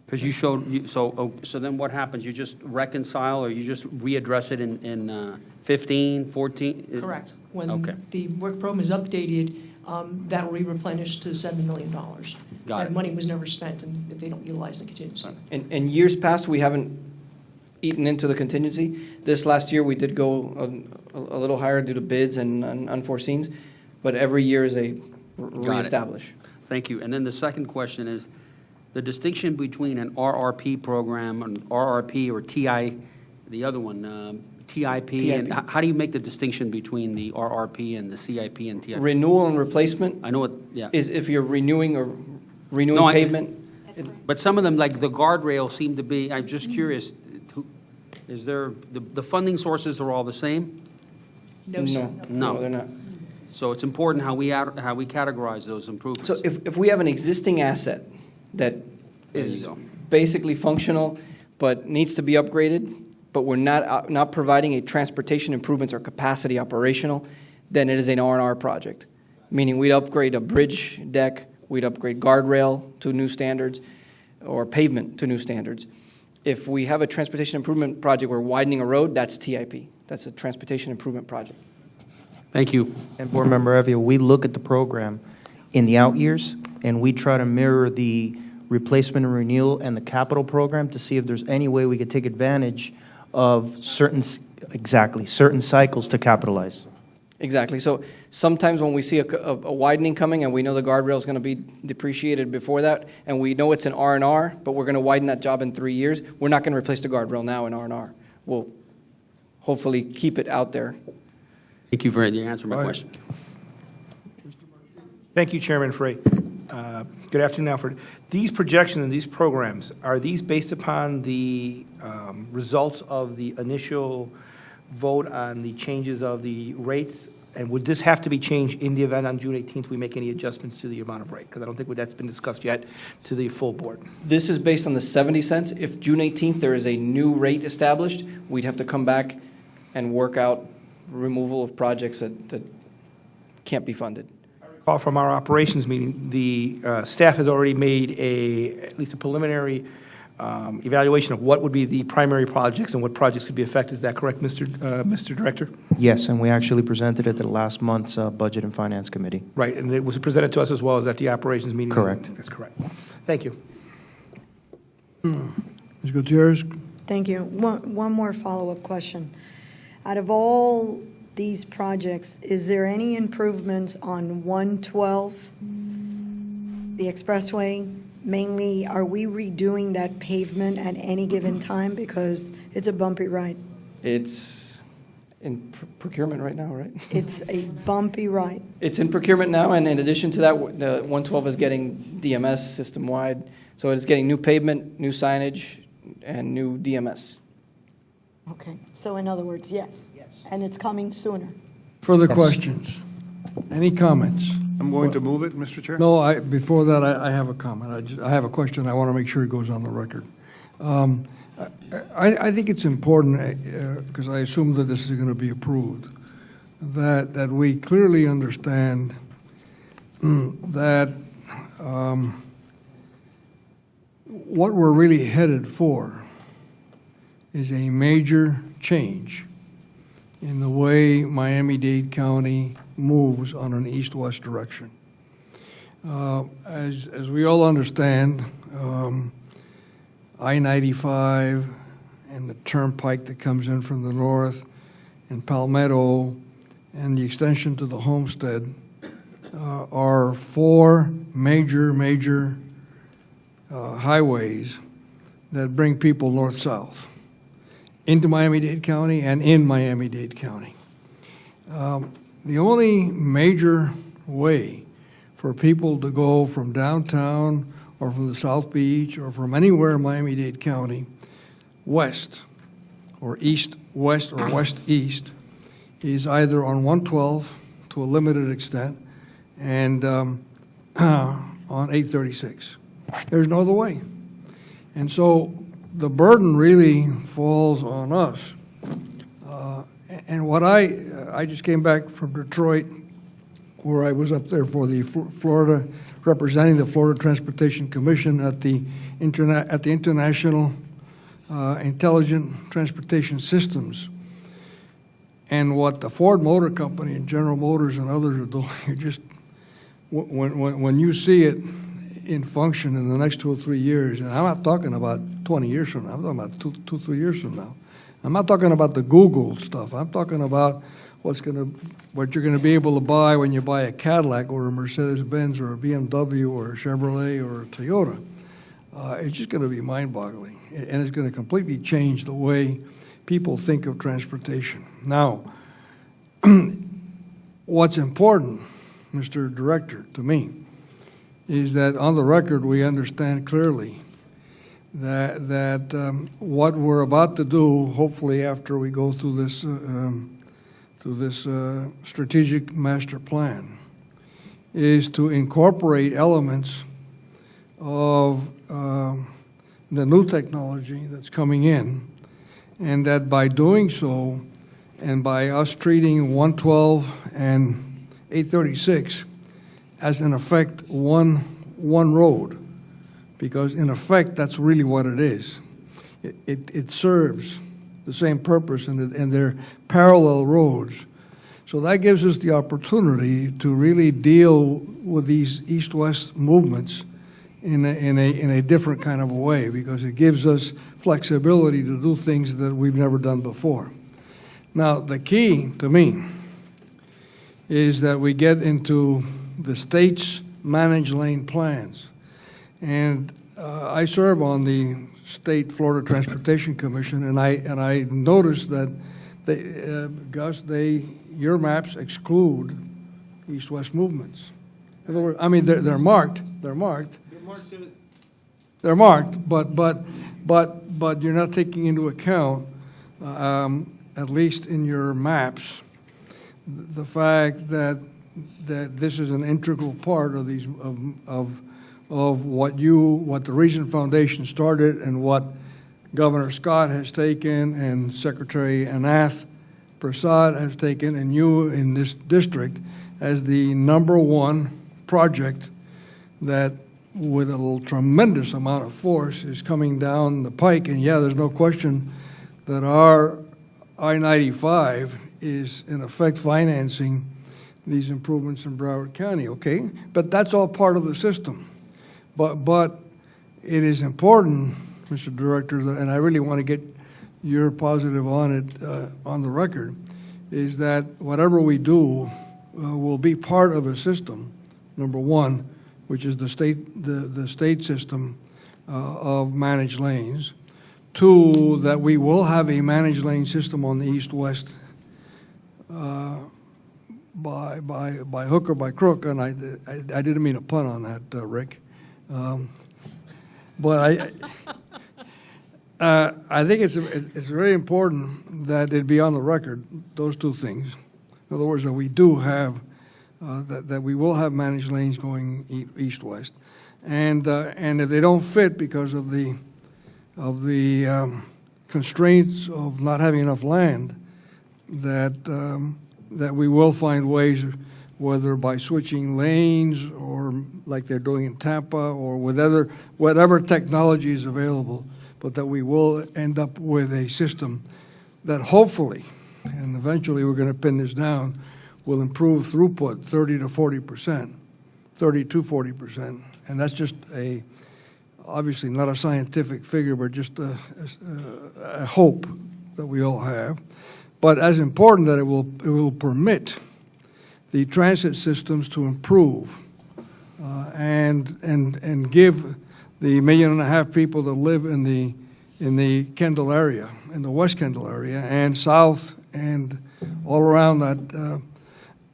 Because you showed, so then what happens? You just reconcile, or you just readdress it in 15, 14? Correct. Okay. When the work program is updated, that'll be replenished to $7 million. Got That it. money was never spent, and if they don't utilize the contingency. In years past, we haven't eaten into the contingency. This last year, we did go a little higher due to bids and unforeseens, but every year is a reestablish. Thank you. And then the second question is, the distinction between an RRP program, an RRP or TI, the other one, TIP, and how do you make the distinction between the RRP and the CIP and TIP? Renewal and replacement I know it, yeah. is if you're renewing No, pavement. But some of them, like the guardrail, seem to be, I'm just curious, is there, the funding sources are all the same? No, sir. No. They're not. So it's important how we categorize those improvements. So if we have an existing asset that There you is go. basically functional but needs to be upgraded, but we're not providing a transportation improvements or capacity operational, then it is an R&R project. Meaning we'd upgrade a bridge deck, we'd upgrade guardrail to new standards, or pavement to new standards. If we have a transportation improvement project, we're widening a road, that's TIP. That's a transportation improvement project. Thank you. And Board Member Evia, we look at the program in the out years, and we try to mirror the replacement and renewal and the capital program to see if there's any way we could take advantage of certain cycles to capitalize. Exactly. So sometimes when we see a widening coming and we know the guardrail is going to be depreciated before that, and we know it's an R&R, but we're going to widen that job in 3 years, we're not going to replace the guardrail now in R&R. We'll hopefully keep it out there. Thank you for answering my All right. question. Thank you, Chairman Frey. Good afternoon, Alfred. These projections and these programs, are these based upon the results of the initial vote on the changes of the rates? And would this have to be changed in the event on June 18th we make any adjustments to the amount of rate? Because I don't think that's been discussed yet to the full board. This is based on the 70 cents. If June 18th there is a new rate established, we'd have to come back and work out removal of projects that can't be funded. Call from our operations meeting, the staff has already made at least a preliminary evaluation of what would be the primary projects and what projects could be affected. Is that correct, Mr. Director? Yes, and we actually presented it at last month's Budget and Finance Committee. Right, and it was presented to us as well as at the operations meeting? Correct. That's correct. Thank you. Ms. Gutierrez? Thank you. One more follow-up question. Out of all these projects, is there any improvements on 112, the expressway? Mainly, are we redoing that pavement at any given time? Because it's a bumpy ride. It's in procurement right now, right? It's a bumpy ride. It's in procurement now, and in addition to that, the 112 is getting DMS system-wide. So it's getting new pavement, new signage, and new DMS. Okay, so in other words, yes. And it's coming sooner. Further Yes. questions? Any comments? I'm going to move it, Mr. Chair. No, before that, I have a comment. I have a question. I want to make sure it goes on the record. I think it's important, because I assume that this is going to be approved, that we clearly understand that what we're really headed for is a major change in the way Miami-Dade County moves on an east-west direction. As we all understand, I-95 and the turnpike that comes in from the north, and Palmetto, and the extension to the Homestead are four major highways that bring people north-south into Miami-Dade County and in Miami-Dade County. The only major way for people to go from downtown or from the South Beach or from anywhere in Miami-Dade County west or east-west or west-east is either on 112 to a limited extent and on 836. There's no other way. And so the burden really falls on us. And what I just came back from Detroit, where I was up there for the Florida, representing the Florida Transportation Commission at the International Intelligent Transportation Systems. And what the Ford Motor Company and General Motors and others are doing, you just, when you see it in function in the next 2 or 3 years, and I'm not talking about 20 years from now, I'm talking about 2 or 3 years from now. I'm not talking about the Google stuff. I'm talking about what you're going to be able to buy when you buy a Cadillac or a Mercedes-Benz or a BMW or a Chevrolet or a Toyota. It's just going to be mind-boggling, and it's going to completely change the way people think of transportation. Now, what's important, Mr. Director, to me, is that on the record we understand clearly that what we're about to do, hopefully after we go through this strategic master plan, is to incorporate elements of the new technology that's coming in, and that by doing so, and by us treating 112 and 836 as in effect one road, because in effect that's really what it is. It serves the same purpose, and they're parallel roads. So that gives us the opportunity to really deal with these east-west movements in a different kind of a way, because it gives us flexibility to do things that we've never done before. Now, the key to me is that we get into the state's managed lane plans. And I serve on the State Florida Transportation Commission, and I noticed that Gus, your maps exclude east-west movements. In other words, I mean, they're marked, but you're not taking into account, at least in your maps, the fact that this is an integral part of these of what the Region Foundation started, and what Governor Scott has taken, and Secretary Anath Prasad has taken, and you in this district as the #1 project that, with a tremendous amount of force, is coming down the pike. And yeah, there's no question that our I-95 is in effect financing these improvements in Broward County, okay? But that's all part of the system. But it is important, Mr. Director, and I really want to get your positive on it on the record, is that whatever we do will be part of a system, number one, which is the state system of managed lanes. Two, that we will have a managed lane system on the east-west by hook or by crook, and I didn't mean a pun on that, Rick. But I think it's very important that it be on the record, those two things. In other words, that we do have, that we will have managed lanes going east-west. And if they don't fit because of the constraints of not having enough land, that we will find ways, whether by switching lanes or like they're doing in Tampa or with whatever technology is available, but that we will end up with a system that hopefully, and eventually we're going to pin this down, will improve throughput 30 to 40%, 30 to 40%. And that's just obviously not a scientific figure, but just a hope that we all have. But as important that it will permit the transit systems to improve and give the 1.5 million people that live in the Kendall area, in the West Kendall area, and south and all around that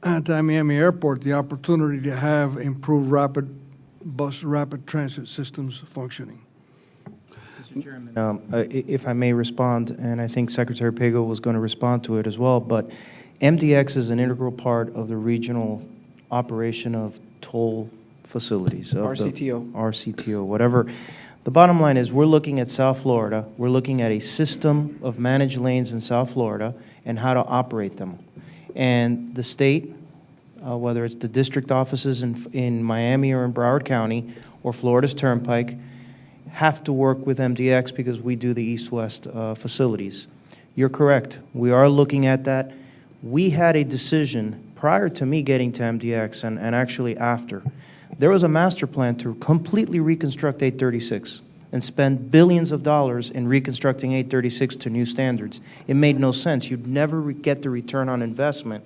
Tamiami Airport, the opportunity to have improved rapid transit systems functioning. Mr. Chairman, if I may respond, and I think Secretary Pago was going to respond to it as well, but MDX is an integral part of the regional operation of toll facilities. RCTO. RCTO, whatever. The bottom line is we're looking at South Florida. We're looking at a system of managed lanes in South Florida and how to operate them. And the state, whether it's the district offices in Miami or in Broward County or Florida's Turnpike, have to work with MDX because we do the east-west facilities. You're correct. We are looking at that. We had a decision prior to me getting to MDX and actually after. There was a master plan to completely reconstruct 836 and spend billions of dollars in reconstructing 836 to new standards. It made no sense. You'd never get the return on investment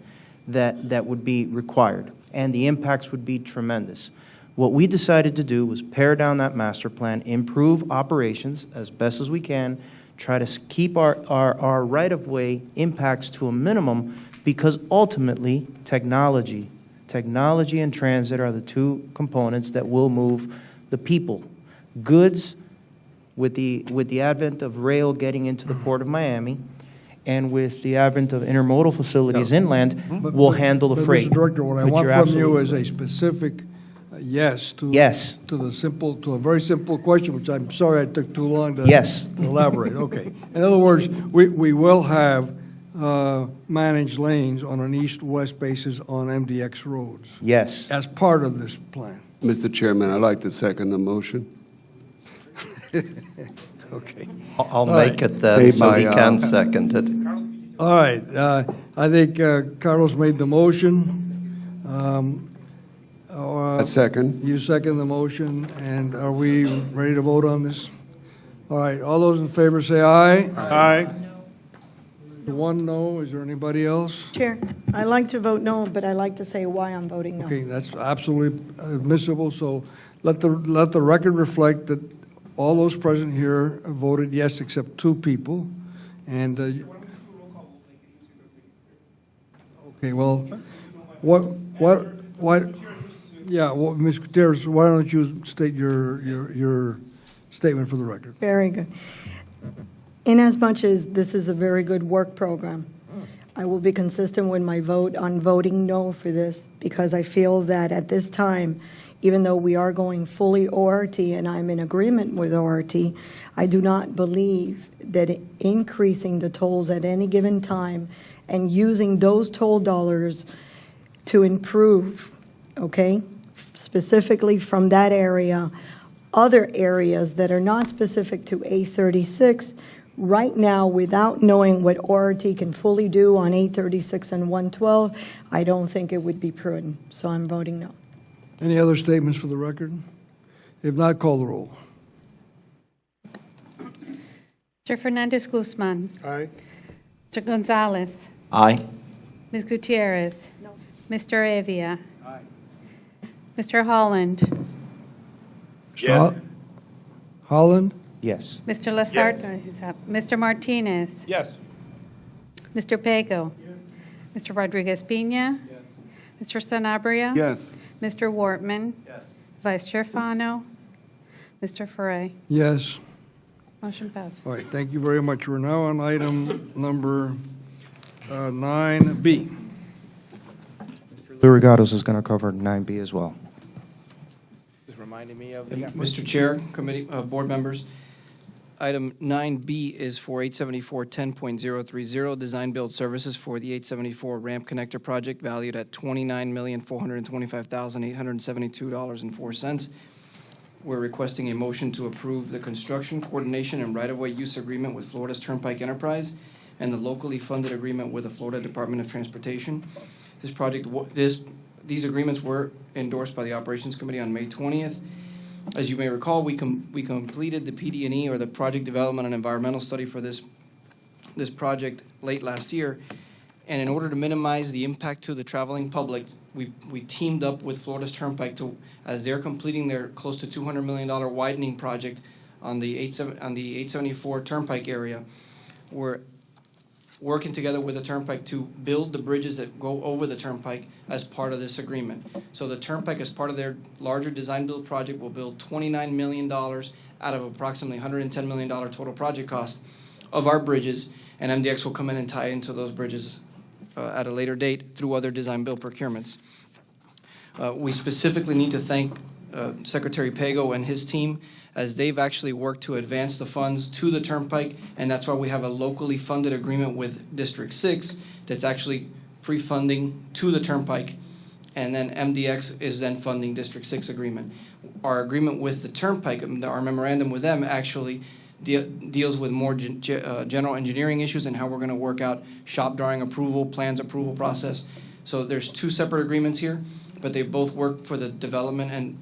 that would be required, and the impacts would be tremendous. What we decided to do was pare down that master plan, improve operations as best as we can, try to keep our right-of-way impacts to a minimum, because ultimately technology and transit are the two components that will move the people. Goods, with the advent of rail getting into the Port of Miami, and with the advent of intermodal facilities inland, will handle the freight. Mr. Director, what I But want you're from you absolutely is a specific yes to a very simple question, which I'm sorry I took too long to elaborate. Okay. In other words, we will have managed lanes on an east-west basis on MDX roads. Yes. As part of this plan. Mr. Chairman, I'd like to second the motion. Okay. I'll make it then, so he can second it. All right. I think Carlos made the motion. A second. You second the motion, and are we ready to vote on this? All right. All those in favor say aye. Aye. One no. Is there anybody else? Chair, I like to vote no, but I like to say why I'm voting no. Okay, that's absolutely admissible. So let the record reflect that all those present here voted yes, except two people. And okay, well, yeah, well, Ms. Gutierrez, why don't you state your statement for the record? Very good. Inasmuch as this is a very good work program, I will be consistent with my vote on voting no for this, because I feel that at this time, even though we are going fully ORT, and I'm in agreement with ORT, I do not believe that increasing the tolls at any given time and using those toll dollars to improve, okay, specifically from that area, other areas that are not specific to A36, right now, without knowing what ORT can fully do on 836 and 112, I don't think it would be prudent. So I'm voting no. Any other statements for the record? If not, call the roll. Mr. Fernandez Guzman. Aye. Mr. Gonzalez. Aye. Ms. Gutierrez? No. Mr. Avia? Aye. Mr. Holland? Mr. Holland? Yes. Mr. Lasarte? He's up. Mr. Martinez? Yes. Mr. Pago? Mr. Rodriguez Pina? Yes. Mr. Sanabria? Yes. Mr. Wortman? Yes. Vice Chair Fano? Mr. Foray? Yes. Motion passes. All right, thank you very much. We're now on item number 9B. Lurigados is going to cover 9B as well. Just reminding me of Mr. Chair, committee, board members, item 9B is for 874-10.030, design build services for the 874 ramp connector project valued at $29,425,872.04. We're requesting a motion to approve the construction, coordination, and right-of-way use agreement with Florida's Turnpike Enterprise and the locally funded agreement with the Florida Department of Transportation. This project, these agreements were endorsed by the Operations Committee on May 20th. As you may recall, we completed the PD&E, or the Project Development and Environmental Study, for this project late last year. And in order to minimize the impact to the traveling public, we teamed up with Florida's Turnpike as they're completing their close to $200 million widening project on the 874 Turnpike area. We're working together with the Turnpike to build the bridges that go over the Turnpike as part of this agreement. So the Turnpike, as part of their larger design build project, will build $29 million out of approximately $110 million total project cost of our bridges, and MDX will come in and tie into those bridges at a later date through other design build procurements. We specifically need to thank Secretary Pago and his team, as they've actually worked to advance the funds to the Turnpike, and that's why we have a locally funded agreement with District 6 that's actually pre-funding to the Turnpike, and then MDX is then funding District 6 agreement. Our agreement with the Turnpike, our memorandum with them, actually deals with more general engineering issues and how we're going to work out shop drawing approval, plans approval process. So there's two separate agreements here, but they both work for the development and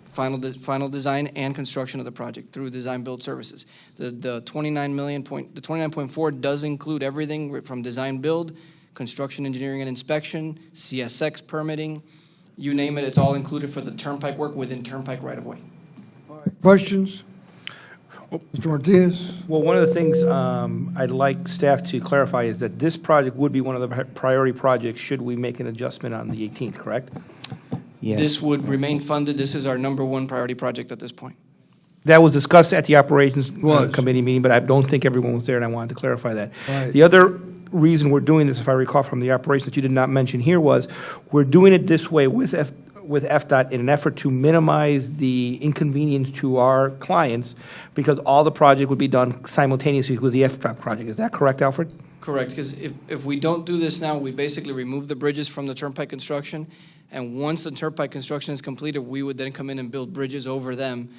final design and construction of the project through design build services. The 29.4 does include everything from design build, construction, engineering, and inspection, CSX permitting, you name it. It's all included for the Turnpike work within Turnpike right of way. Questions? Mr. Martinez? Well, one of the things I'd like staff to clarify is that this project would be one of the priority projects should we make an adjustment on the 18th, correct? Yes. This would remain funded. This is our #1 priority project at this point. That was discussed at the Operations Was. Committee meeting, but I don't think everyone was there, and I wanted to clarify that. Right. The other reason we're doing this, if I recall from the Operations that you did not mention here, was we're doing it this way with FDOT in an effort to minimize the inconvenience to our clients, because all the project would be done simultaneously with the FDOT project. Is that correct, Alfred? Correct, because if we don't do this now, we basically remove the bridges from the Turnpike construction, and once the Turnpike construction is completed, we would then come in and build bridges over them,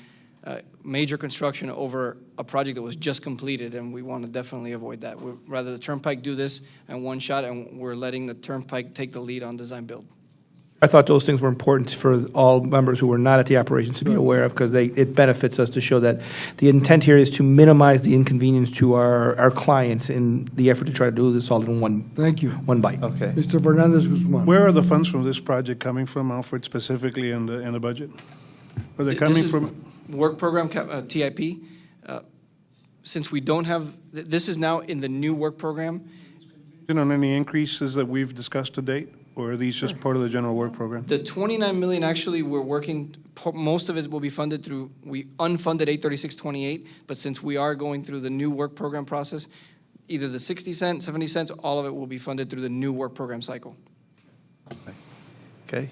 major construction over a project that was just completed, and we want to definitely avoid that. We'd rather the Turnpike do this in one shot, and we're letting the Turnpike take the lead on design build. I thought those things were important for all members who were not at the Operations to be aware of, because it benefits us to show that the intent here is to minimize the inconvenience to our clients in the effort to try to do this all in one bite. Okay. Mr. Fernandez Guzman? Where are the funds from this project coming from, Alfred, specifically in the budget? Are they coming from? Work program, TIP. Since we don't have, this is now in the new work program. On any increases that we've discussed to date, or are these just part of the general work program? The $29 million, actually, we're working, most of it will be funded through, we unfunded 836.28, but since we are going through the new work program process, either the 60 cents, 70 cents, all of it will be funded through the new work program cycle. Okay.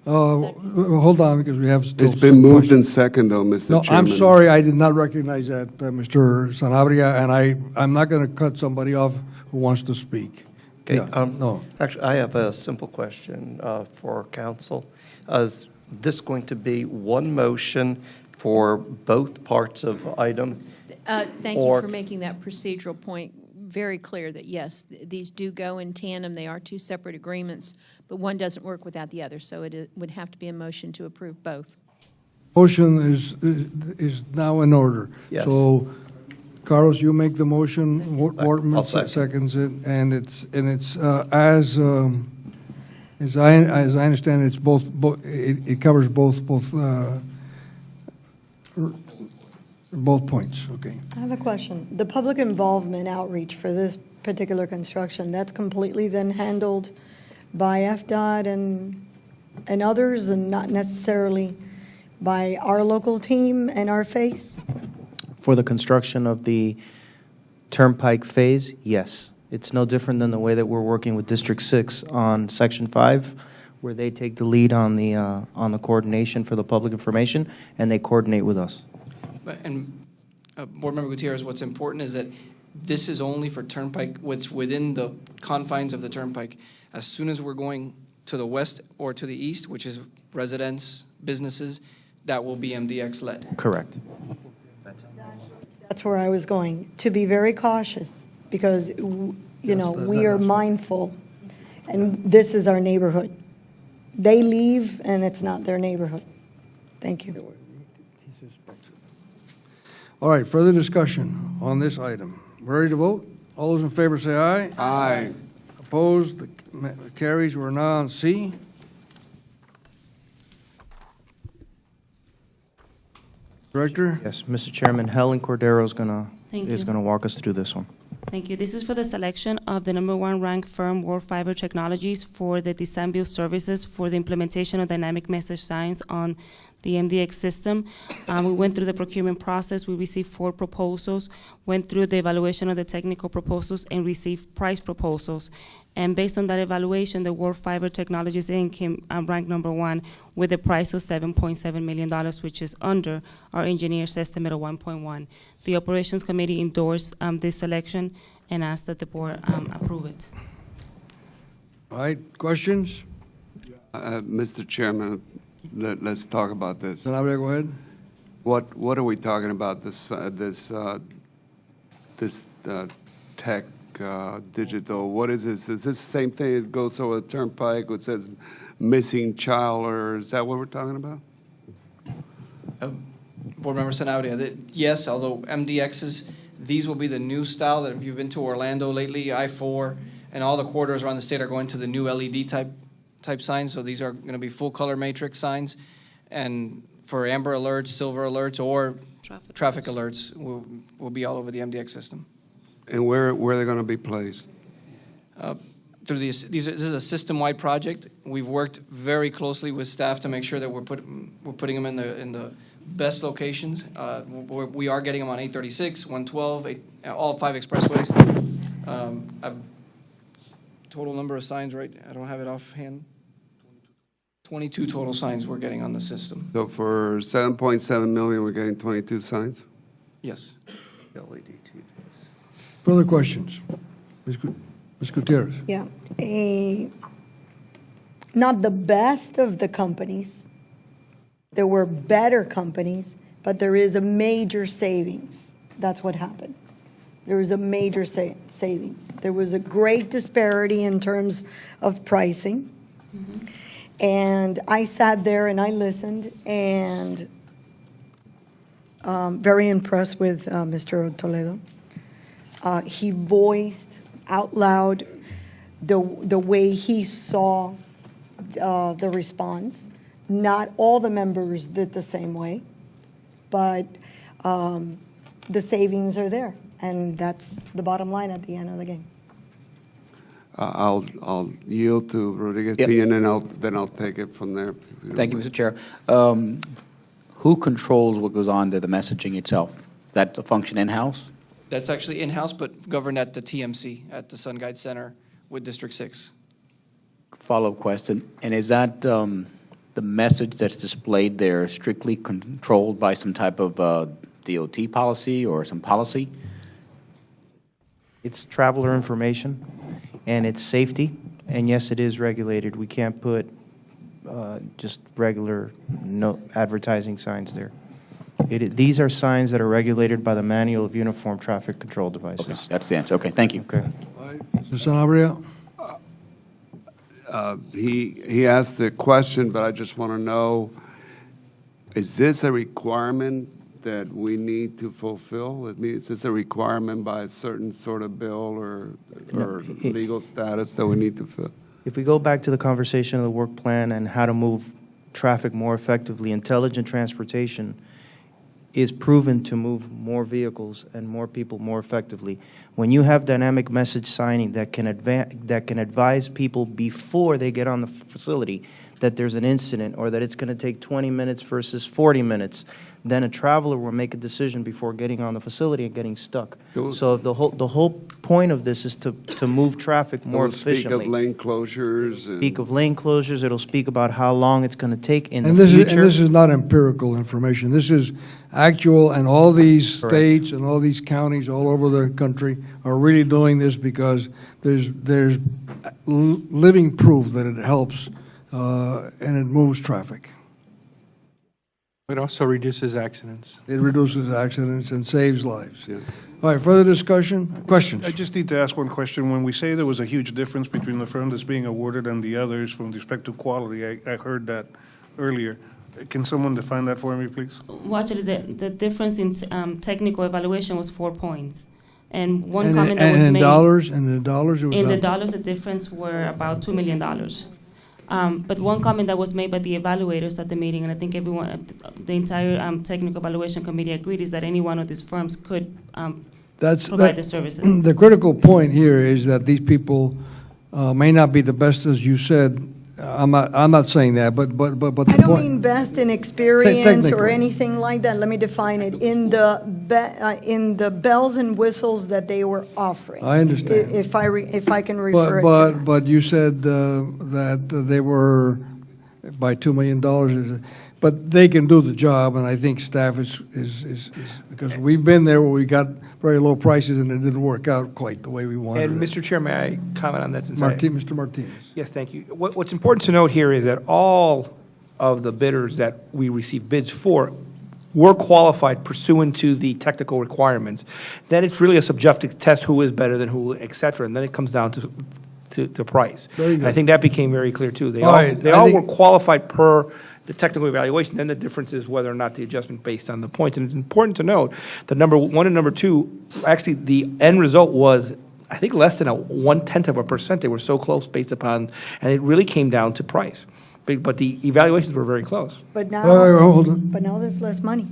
Hold on, because we have still It's been some moved questions. in second, though, Mr. No, Chairman. I'm sorry, I did not recognize that, Mr. Sanabria, and I'm not going to cut somebody off who wants to speak. Okay, Yeah, no. Actually, I have a simple question for council. Is this going to be one motion for both parts of item? Thank you Or- for making that procedural point very clear, that yes, these do go in tandem. They are two separate agreements, but one doesn't work without the other, so it would have to be a motion to approve both. Motion is now in order. Yes. So Carlos, you make the motion, Wortman I'll second. seconds it, and it's as I understand, it's it covers both points, okay. I have a question. The public involvement outreach for this particular construction, that's completely then handled by FDOT and others, and not necessarily by our local team and our face? For the construction of the Turnpike phase, yes. It's no different than the way that we're working with District 6 on Section 5, where they take the lead on the coordination for the public information, and they coordinate with us. And Board Member Gutierrez, what's important is that this is only for Turnpike, what's within the confines of the Turnpike. As soon as we're going to the west or to the east, which is residents, businesses, that will be MDX led. Correct. That's where I was going, to be very cautious, because, we are mindful, and this is our neighborhood. They leave, and it's not their neighborhood. Thank you. All right, further discussion on this item. Ready to vote? All those in favor say aye. Aye. Opposed? The carries. We're now on C. Director? Yes, Mr. Chairman, Helen Cordero is gonna Thank you. walk us through this one. Thank you. This is for the selection of the #1 ranked firm, World Fiber Technologies, for the design build services for the implementation of dynamic message signs on the MDX system. We went through the procurement process. We received 4 proposals, went through the evaluation of the technical proposals, and received price proposals. And based on that evaluation, the World Fiber Technologies Inc. came ranked #1 with a price of $7.7 million, which is under our engineer's estimate of 1.1. The Operations Committee endorsed this selection and asked that the board approve it. All right, questions? Mr. Chairman, let's talk about this. Sanabria, go ahead. What are we talking about, this tech, digital, what is this? Is this the same thing that goes over the Turnpike, which says missing child, or is that what we're talking about? Board Member Sanabria, yes, although MDXs, these will be the new style that if you've been to Orlando lately, I-4, and all the corridors around the state are going to the new LED type signs, so these are going to be full color matrix signs, and for amber alerts, silver alerts, or traffic alerts will be all over the MDX system. And where are they going to be placed? Through this is a system-wide project. We've worked very closely with staff to make sure that we're putting them in the best locations. We are getting them on 836, 112, all 5 expressways. Total number of signs, right? I don't have it offhand. 22 total signs we're getting on the system. So for $7.7 million, we're getting 22 signs? Yes. LED TVs. Further questions? Ms. Gutierrez? Yeah. Not the best of the companies. There were better companies, but there is a major savings. That's what happened. There was a major savings. There was a great disparity in terms of pricing. Mm-hmm. And I sat there and I listened, and very impressed with Mr. Toledo. He voiced out loud the way he saw the response. Not all the members did the same way, but the savings are there, and that's the bottom line at the end of the game. I'll yield to Rodriguez Yep. P, and then I'll take it from there. Thank you, Mr. Chair. Who controls what goes on to the messaging itself? That's a function in-house? That's actually in-house, but governed at the TMC, at the Sun Guide Center with District 6. Follow-up question. And is that the message that's displayed there strictly controlled by some type of DOT policy or some policy? It's traveler information, and it's safety, and yes, it is regulated. We can't put just regular no advertising signs there. These are signs that are regulated by the Manual of Uniform Traffic Control Devices. Okay, that's the answer. Okay, thank you. Okay. Mr. Sanabria? He asked the question, but I just want to know, is this a requirement that we need to fulfill? Is this a requirement by a certain sort of bill or legal status that we need to fill? If we go back to the conversation of the work plan and how to move traffic more effectively, intelligent transportation is proven to move more vehicles and more people more effectively. When you have dynamic message signing that can advise people before they get on the facility that there's an incident or that it's going to take 20 minutes versus 40 minutes, then a traveler will make a decision before getting on the facility and getting stuck. So if the whole point of this is to move traffic more efficiently. Speak of lane closures. Speak of lane closures. It'll speak about how long it's going to take in the And future. this is not empirical information. This is actual, and all these Correct. states and all these counties all over the country are really doing this because there's living proof that it helps and it moves traffic. It also reduces accidents. It reduces accidents and saves lives. Yeah. All right, further discussion? Questions? I just need to ask one question. When we say there was a huge difference between the firm that's being awarded and the others from respect to quality, I heard that earlier. Can someone define that for me, please? Well, actually, the difference in technical evaluation was 4 points. And one And comment that was in made. dollars, and in dollars, it was In the up. dollars, the difference were about $2 million. But one comment that was made by the evaluators at the meeting, and I think everyone, the entire technical evaluation committee agreed, is that any one of these firms could provide the services. The critical point here is that these people may not be the best, as you said. I'm not saying that, but the I don't point. mean best in experience or Technically. anything like that. Let me define it. In the bells and whistles that they were offering. I understand. If I can refer it to that. But you said that they were by $2 million, but they can do the job, and I think staff is because we've been there where we got very low prices and it didn't work out quite the way we wanted. And it. Mr. Chair, may I comment on that? Since I- Mr. Martinez. Yes, thank you. What's important to note here is that all of the bidders that we received bids for were qualified pursuant to the technical requirements. Then it's really a subjective test, who is better than who, et cetera, and then it comes down to price. Very And good. I think that became very clear, too. They All right, they I all think- were qualified per the technical evaluation, then the difference is whether or not the adjustment based on the points. And it's important to note that number one and number two, actually, the end result was, I think, less than 0.1%. They were so close based upon, and it really came down to price. But the evaluations were very close. But All right, now, hold on. but now there's less money.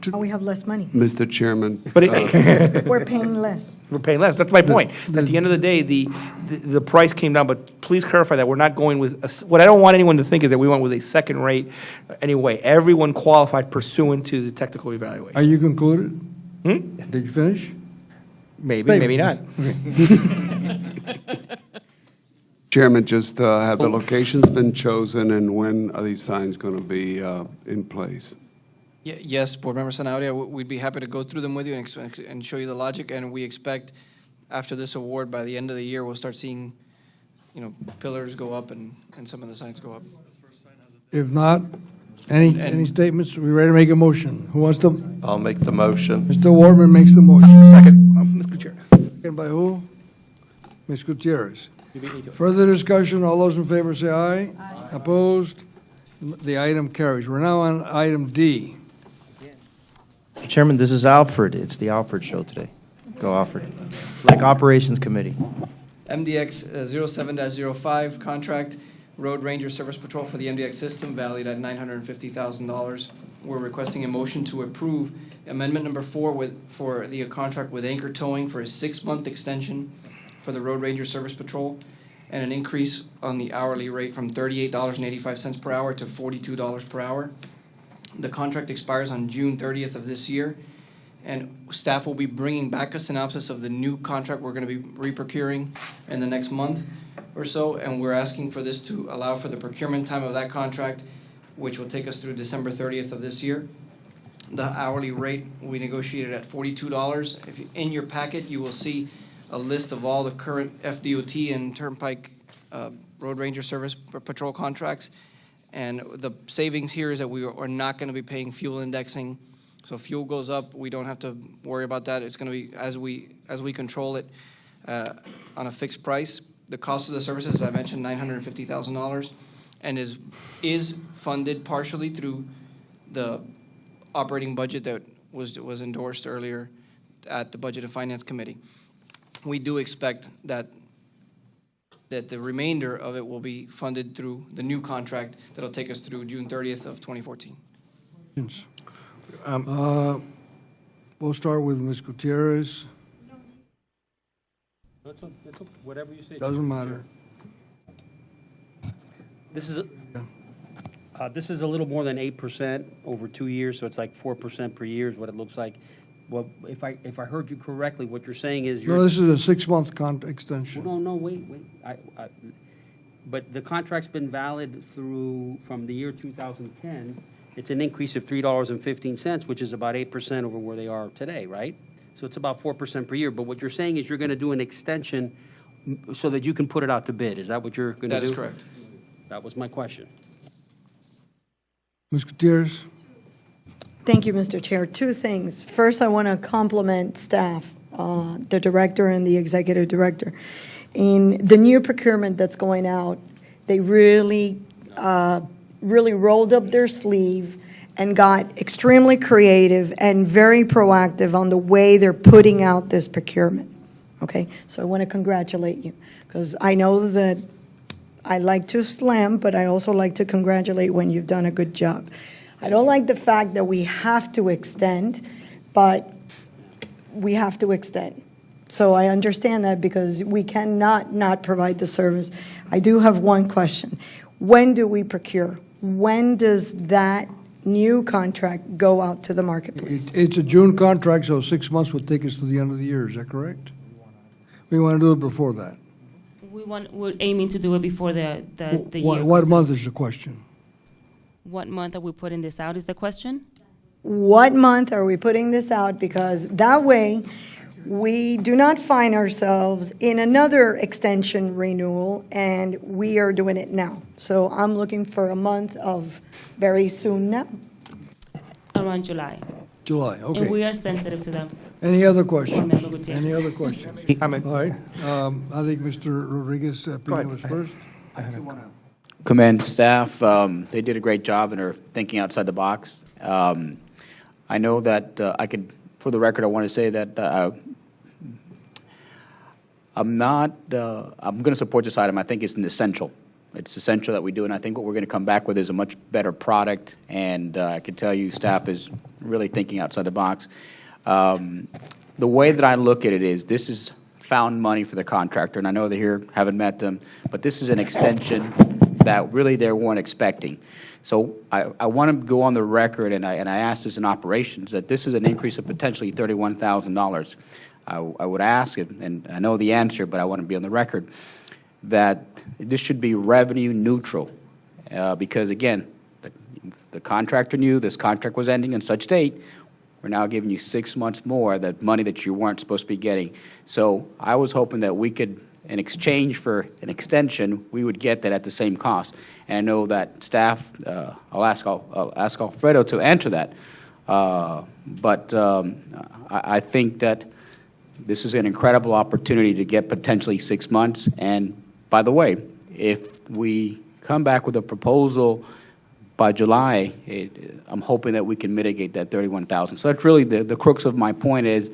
Now we have less money. Mr. Chairman. But it, We're paying less. we're paying less. That's my point. At the end of the day, the price came down, but please clarify that we're not going with, what I don't want anyone to think is that we went with a second rate anyway. Everyone qualified pursuant to the technical Are evaluation. you concluded? Did you finish? Maybe, maybe not. Chairman, just have the locations been chosen, and when are these signs going to be in place? Yes, Board Member Sanabria, we'd be happy to go through them with you and show you the logic, and we expect after this award, by the end of the year, we'll start seeing, pillars go up and some of the signs go up. If not, any statements? We ready to make a motion? Who wants to? I'll make the motion. Mr. Wardman makes the motion. Second, Mr. Chair. Second by who? Ms. Gutierrez. Further discussion, all those in favor say aye. Aye. Opposed? The item carries. We're now on item D. Chairman, this is Alfred. It's the Alfred show today. Go Alfred. Like Operations Committee. MDX 07-05 contract, Road Ranger Service Patrol for the MDX system, valued at $950,000. We're requesting a motion to approve amendment number 4 for the contract with Anchor Towing for a 6-month extension for the Road Ranger Service Patrol, and an increase on the hourly rate from $38.85 per hour to $42 per hour. The contract expires on June 30th of this year, and staff will be bringing back a synopsis of the new contract we're going to be re-procuring in the next month or so, and we're asking for this to allow for the procurement time of that contract, which will take us through December 30th of this year. The hourly rate we negotiated at $42. In your packet, you will see a list of all the current FDOT and Turnpike Road Ranger Service Patrol contracts. And the savings here is that we are not going to be paying fuel indexing. So if fuel goes up, we don't have to worry about that. It's going to be, as we control it on a fixed price. The cost of the services, as I mentioned, $950,000, and is funded partially through the operating budget that was endorsed earlier at the Budget and Finance Committee. We do expect that the remainder of it will be funded through the new contract that'll take us through June 30th of 2014. We'll start with Ms. Gutierrez. Whatever you say. Doesn't matter. This is a little more than 8% over 2 years, so it's like 4% per year is what it looks like. Well, if I heard you correctly, what you're saying is No, this is a 6-month extension. No, wait. But the contract's been valid from the year 2010. It's an increase of $3.15, which is about 8% over where they are today, right? So it's about 4% per year. But what you're saying is you're going to do an extension so that you can put it out to bid. Is that what you're going to do? That is correct. That was my question. Ms. Gutierrez? Thank you, Mr. Chair. Two things. First, I want to compliment staff, the director and the executive director. In the new procurement that's going out, they really rolled up their sleeve and got extremely creative and very proactive on the way they're putting out this procurement. Okay? So I want to congratulate you, because I know that I like to slam, but I also like to congratulate when you've done a good job. I don't like the fact that we have to extend, but we have to extend. So I understand that, because we cannot not provide the service. I do have one question. When do we procure? When does that new contract go out to the marketplace? It's a June contract, so 6 months would take us to the end of the year. Is that correct? We want to do it before that. We're aiming to do it before the year. What month is the question? What month are we putting this out is the question? What month are we putting this out? Because that way, we do not find ourselves in another extension renewal, and we are doing it now. So I'm looking for a month of very soon now. Around July. July, okay. And we are sensitive to them. Any other questions? Member Gutierrez. Any other questions? All right. I think Mr. Rodriguez Pina was first. Commend staff. They did a great job and are thinking outside the box. I know that for the record, I want to say that I'm going to support this item. I think it's an essential. It's essential that we do, and I think what we're going to come back with is a much better product, and I can tell you staff is really thinking outside the box. The way that I look at it is this is found money for the contractor, and I know they're here, haven't met them, but this is an extension that really they weren't expecting. So I want to go on the record, and I asked this in operations, that this is an increase of potentially $31,000. I would ask, and I know the answer, but I want to be on the record, that this should be revenue neutral, because again, the contractor knew this contract was ending on such date. We're now giving you 6 months more, that money that you weren't supposed to be getting. So I was hoping that we could, in exchange for an extension, we would get that at the same cost. And I know that staff, I'll ask Alfredo to answer that. But I think that this is an incredible opportunity to get potentially 6 months. And by the way, if we come back with a proposal by July, I'm hoping that we can mitigate that $31,000. So that's really the crux of my point is,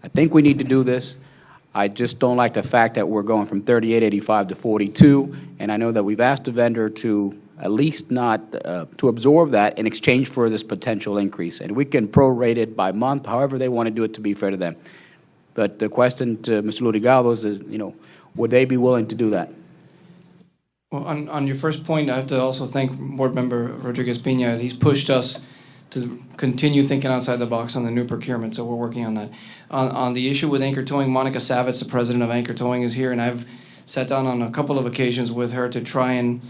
I think we need to do this. I just don't like the fact that we're going from $38.85 to $42, and I know that we've asked the vendor to at least not to absorb that in exchange for this potential increase, and we can prorate it by month, however they want to do it to be fair to them. But the question to Mr. Lurigaldo is, would they be willing to do that? Well, on your first point, I have to also thank Board Member Rodriguez Pina. He's pushed us to continue thinking outside the box on the new procurement, so we're working on that. On the issue with Anchor Towing, Monica Savitz, the president of Anchor Towing, is here, and I've sat down on a couple of occasions with her to try and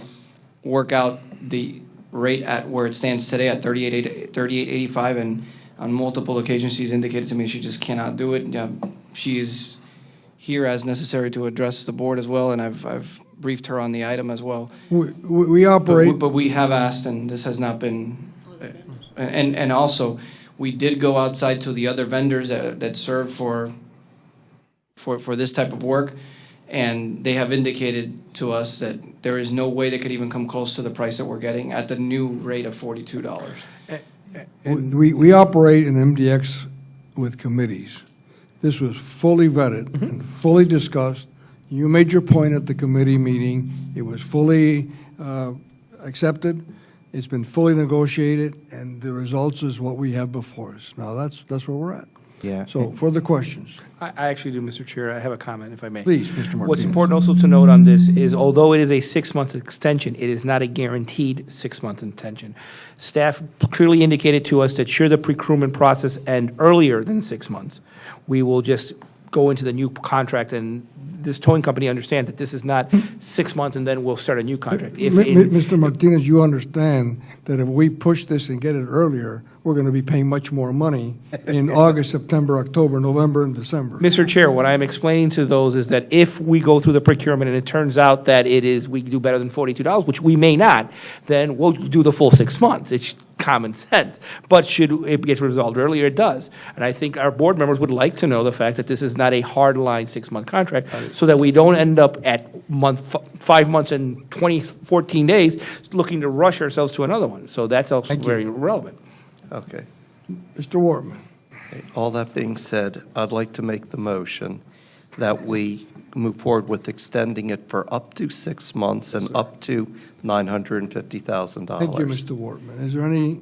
work out the rate at where it stands today at $38.85, and on multiple occasions she's indicated to me she just cannot do it. She is here as necessary to address the board as well, and I've briefed her on the item as well. We operate. But we have asked, and this has not been. And also, we did go outside to the other vendors that serve for this type of work, and they have indicated to us that there is no way they could even come close to the price that we're getting at the new rate of $42. We operate in MDX with committees. This was fully vetted and fully discussed. You made your point at the committee meeting. It was fully accepted. It's been fully negotiated, and the results is what we have before us. Now, that's where we're at. Yeah. So, further questions? I actually do, Mr. Chair. I have a comment, if I may. Please, Mr. Martinez. What's important also to note on this is, although it is a 6-month extension, it is not a guaranteed 6-month extension. Staff clearly indicated to us that should the procurement process end earlier than 6 months, we will just go into the new contract, and this towing company understand that this is not 6 months and then we'll start a new contract. Mr. Martinez, you understand that if we push this and get it earlier, we're going to be paying much more money in August, September, October, November, and December. Mr. Chair, what I'm explaining to those is that if we go through the procurement and it turns out that we do better than $42, which we may not, then we'll do the full 6 months. It's common sense. But should it get resolved earlier, it does. And I think our board members would like to know the fact that this is not a hard line 6-month contract, so that we don't end up at 5 months and 14 days looking to rush ourselves to another one. So that's also very relevant. Okay. Mr. Wortman. All that being said, I'd like to make the motion that we move forward with extending it for up to 6 months and up to $950,000. Thank you, Mr. Wortman. Is there any,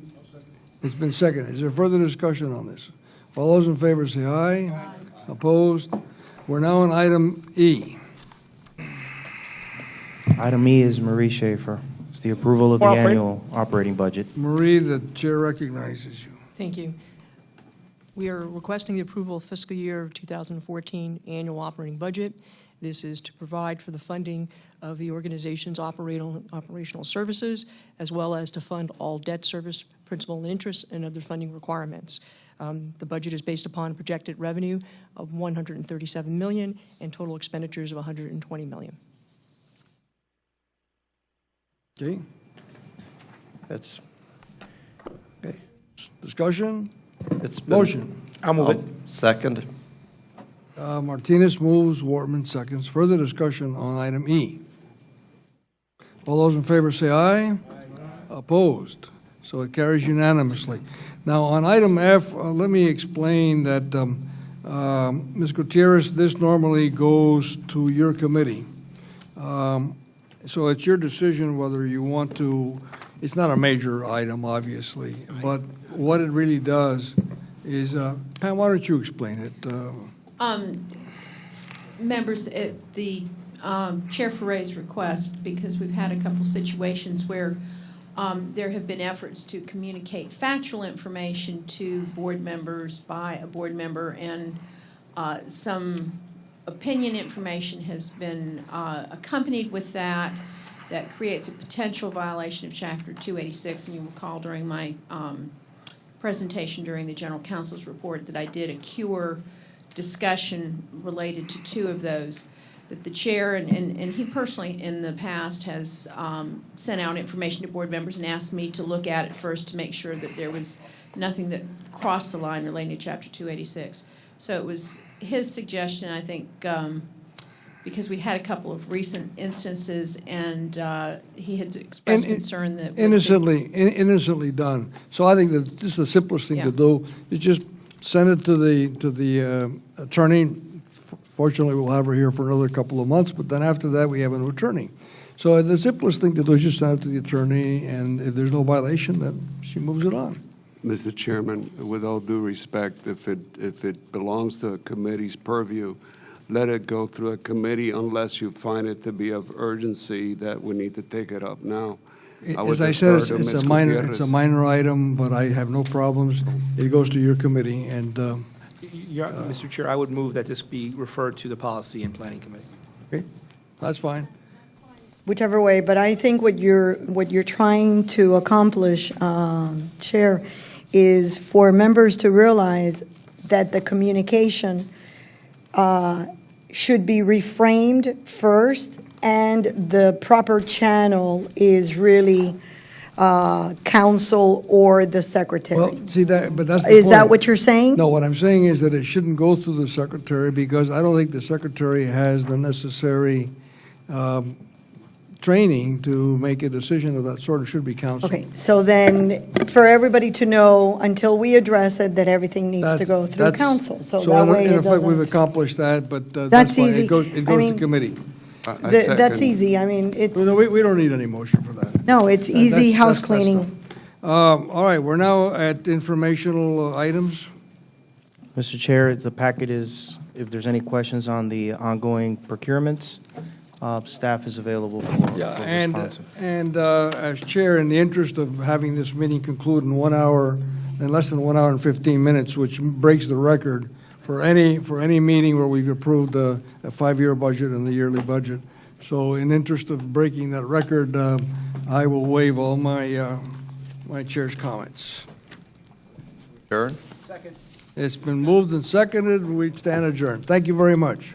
it's been seconded. Is there further discussion on this? All those in favor say aye. Aye. Opposed? We're now on item E. Item E is Marie Schaefer. It's the approval of the annual operating budget. Marie, the chair recognizes you. Thank you. We are requesting the approval of fiscal year 2014 annual operating budget. This is to provide for the funding of the organization's operational services, as well as to fund all debt service, principal and interest, and other funding requirements. The budget is based upon projected revenue of $137 million and total expenditures of $120 million. Okay. That's, okay. Discussion? It's been. Motion. I'll move it. Second. Martinez moves, Wortman seconds. Further discussion on item E. All those in favor say aye. Aye. Opposed? So it carries unanimously. Now, on item F, let me explain that, Ms. Gutierrez, this normally goes to your committee. So it's your decision whether you want to, it's not a major item, obviously, but what it really does is, Pam, why don't you explain it? Members, at the Chair Ferreira's request, because we've had a couple situations where there have been efforts to communicate factual information to board members by a board member, and some opinion information has been accompanied with that creates a potential violation of Chapter 286. And you recall during my presentation during the General Counsel's report that I did a cure discussion related to 2 of those, that the chair, and he personally in the past has sent out information to board members and asked me to look at it first to make sure that there was nothing that crossed the line relating to Chapter 286. So it was his suggestion, I think, because we had a couple of recent instances, and he had expressed concern that innocently done. So I think that this is the simplest thing to do. Is just send it to the attorney. Fortunately, we'll have her here for another couple of months, but then after that, we have a new attorney. So the simplest thing to do is just send it to the attorney, and if there's no violation, then she moves it on. Mr. Chairman, with all due respect, if it belongs to a committee's purview, let it go through a committee unless you find it to be of urgency that we need to take it up now. As I said, it's a minor item, but I have no problems. It goes to your committee, and Mr. Chair, I would move that this be referred to the Policy and Planning Committee. okay, that's fine. Whichever way, but I think what you're trying to accomplish, Chair, is for members to realize that the communication should be reframed first, and the proper channel is really counsel or the secretary. Well, see that, but that's the Is point. that what you're saying? No, what I'm saying is that it shouldn't go through the secretary, because I don't think the secretary has the necessary training to make a decision of that sort. It should be council. Okay, so then, for everybody to know, until we address it, that everything needs to go through That's- council, so that way in it effect, we've doesn't. accomplished that, but That's that's fine. easy. It goes I to mean, committee. That's second. easy, I mean, it's, We don't need any motion for that. no, it's That- easy that's- house that's cleaning. All right, we're now at informational items. Mr. Chair, the packet is, if there's any questions on the ongoing procurements, staff is available for responsive. And as chair, in the interest of having this meeting conclude in 1 hour, in less than 1 hour and 15 minutes, which breaks the record for any meeting where we've approved a 5-year budget and the yearly budget. So in interest of breaking that record, I will waive all my chair's comments. Adjourn? It's been moved and seconded. We stand adjourned. Thank you very much.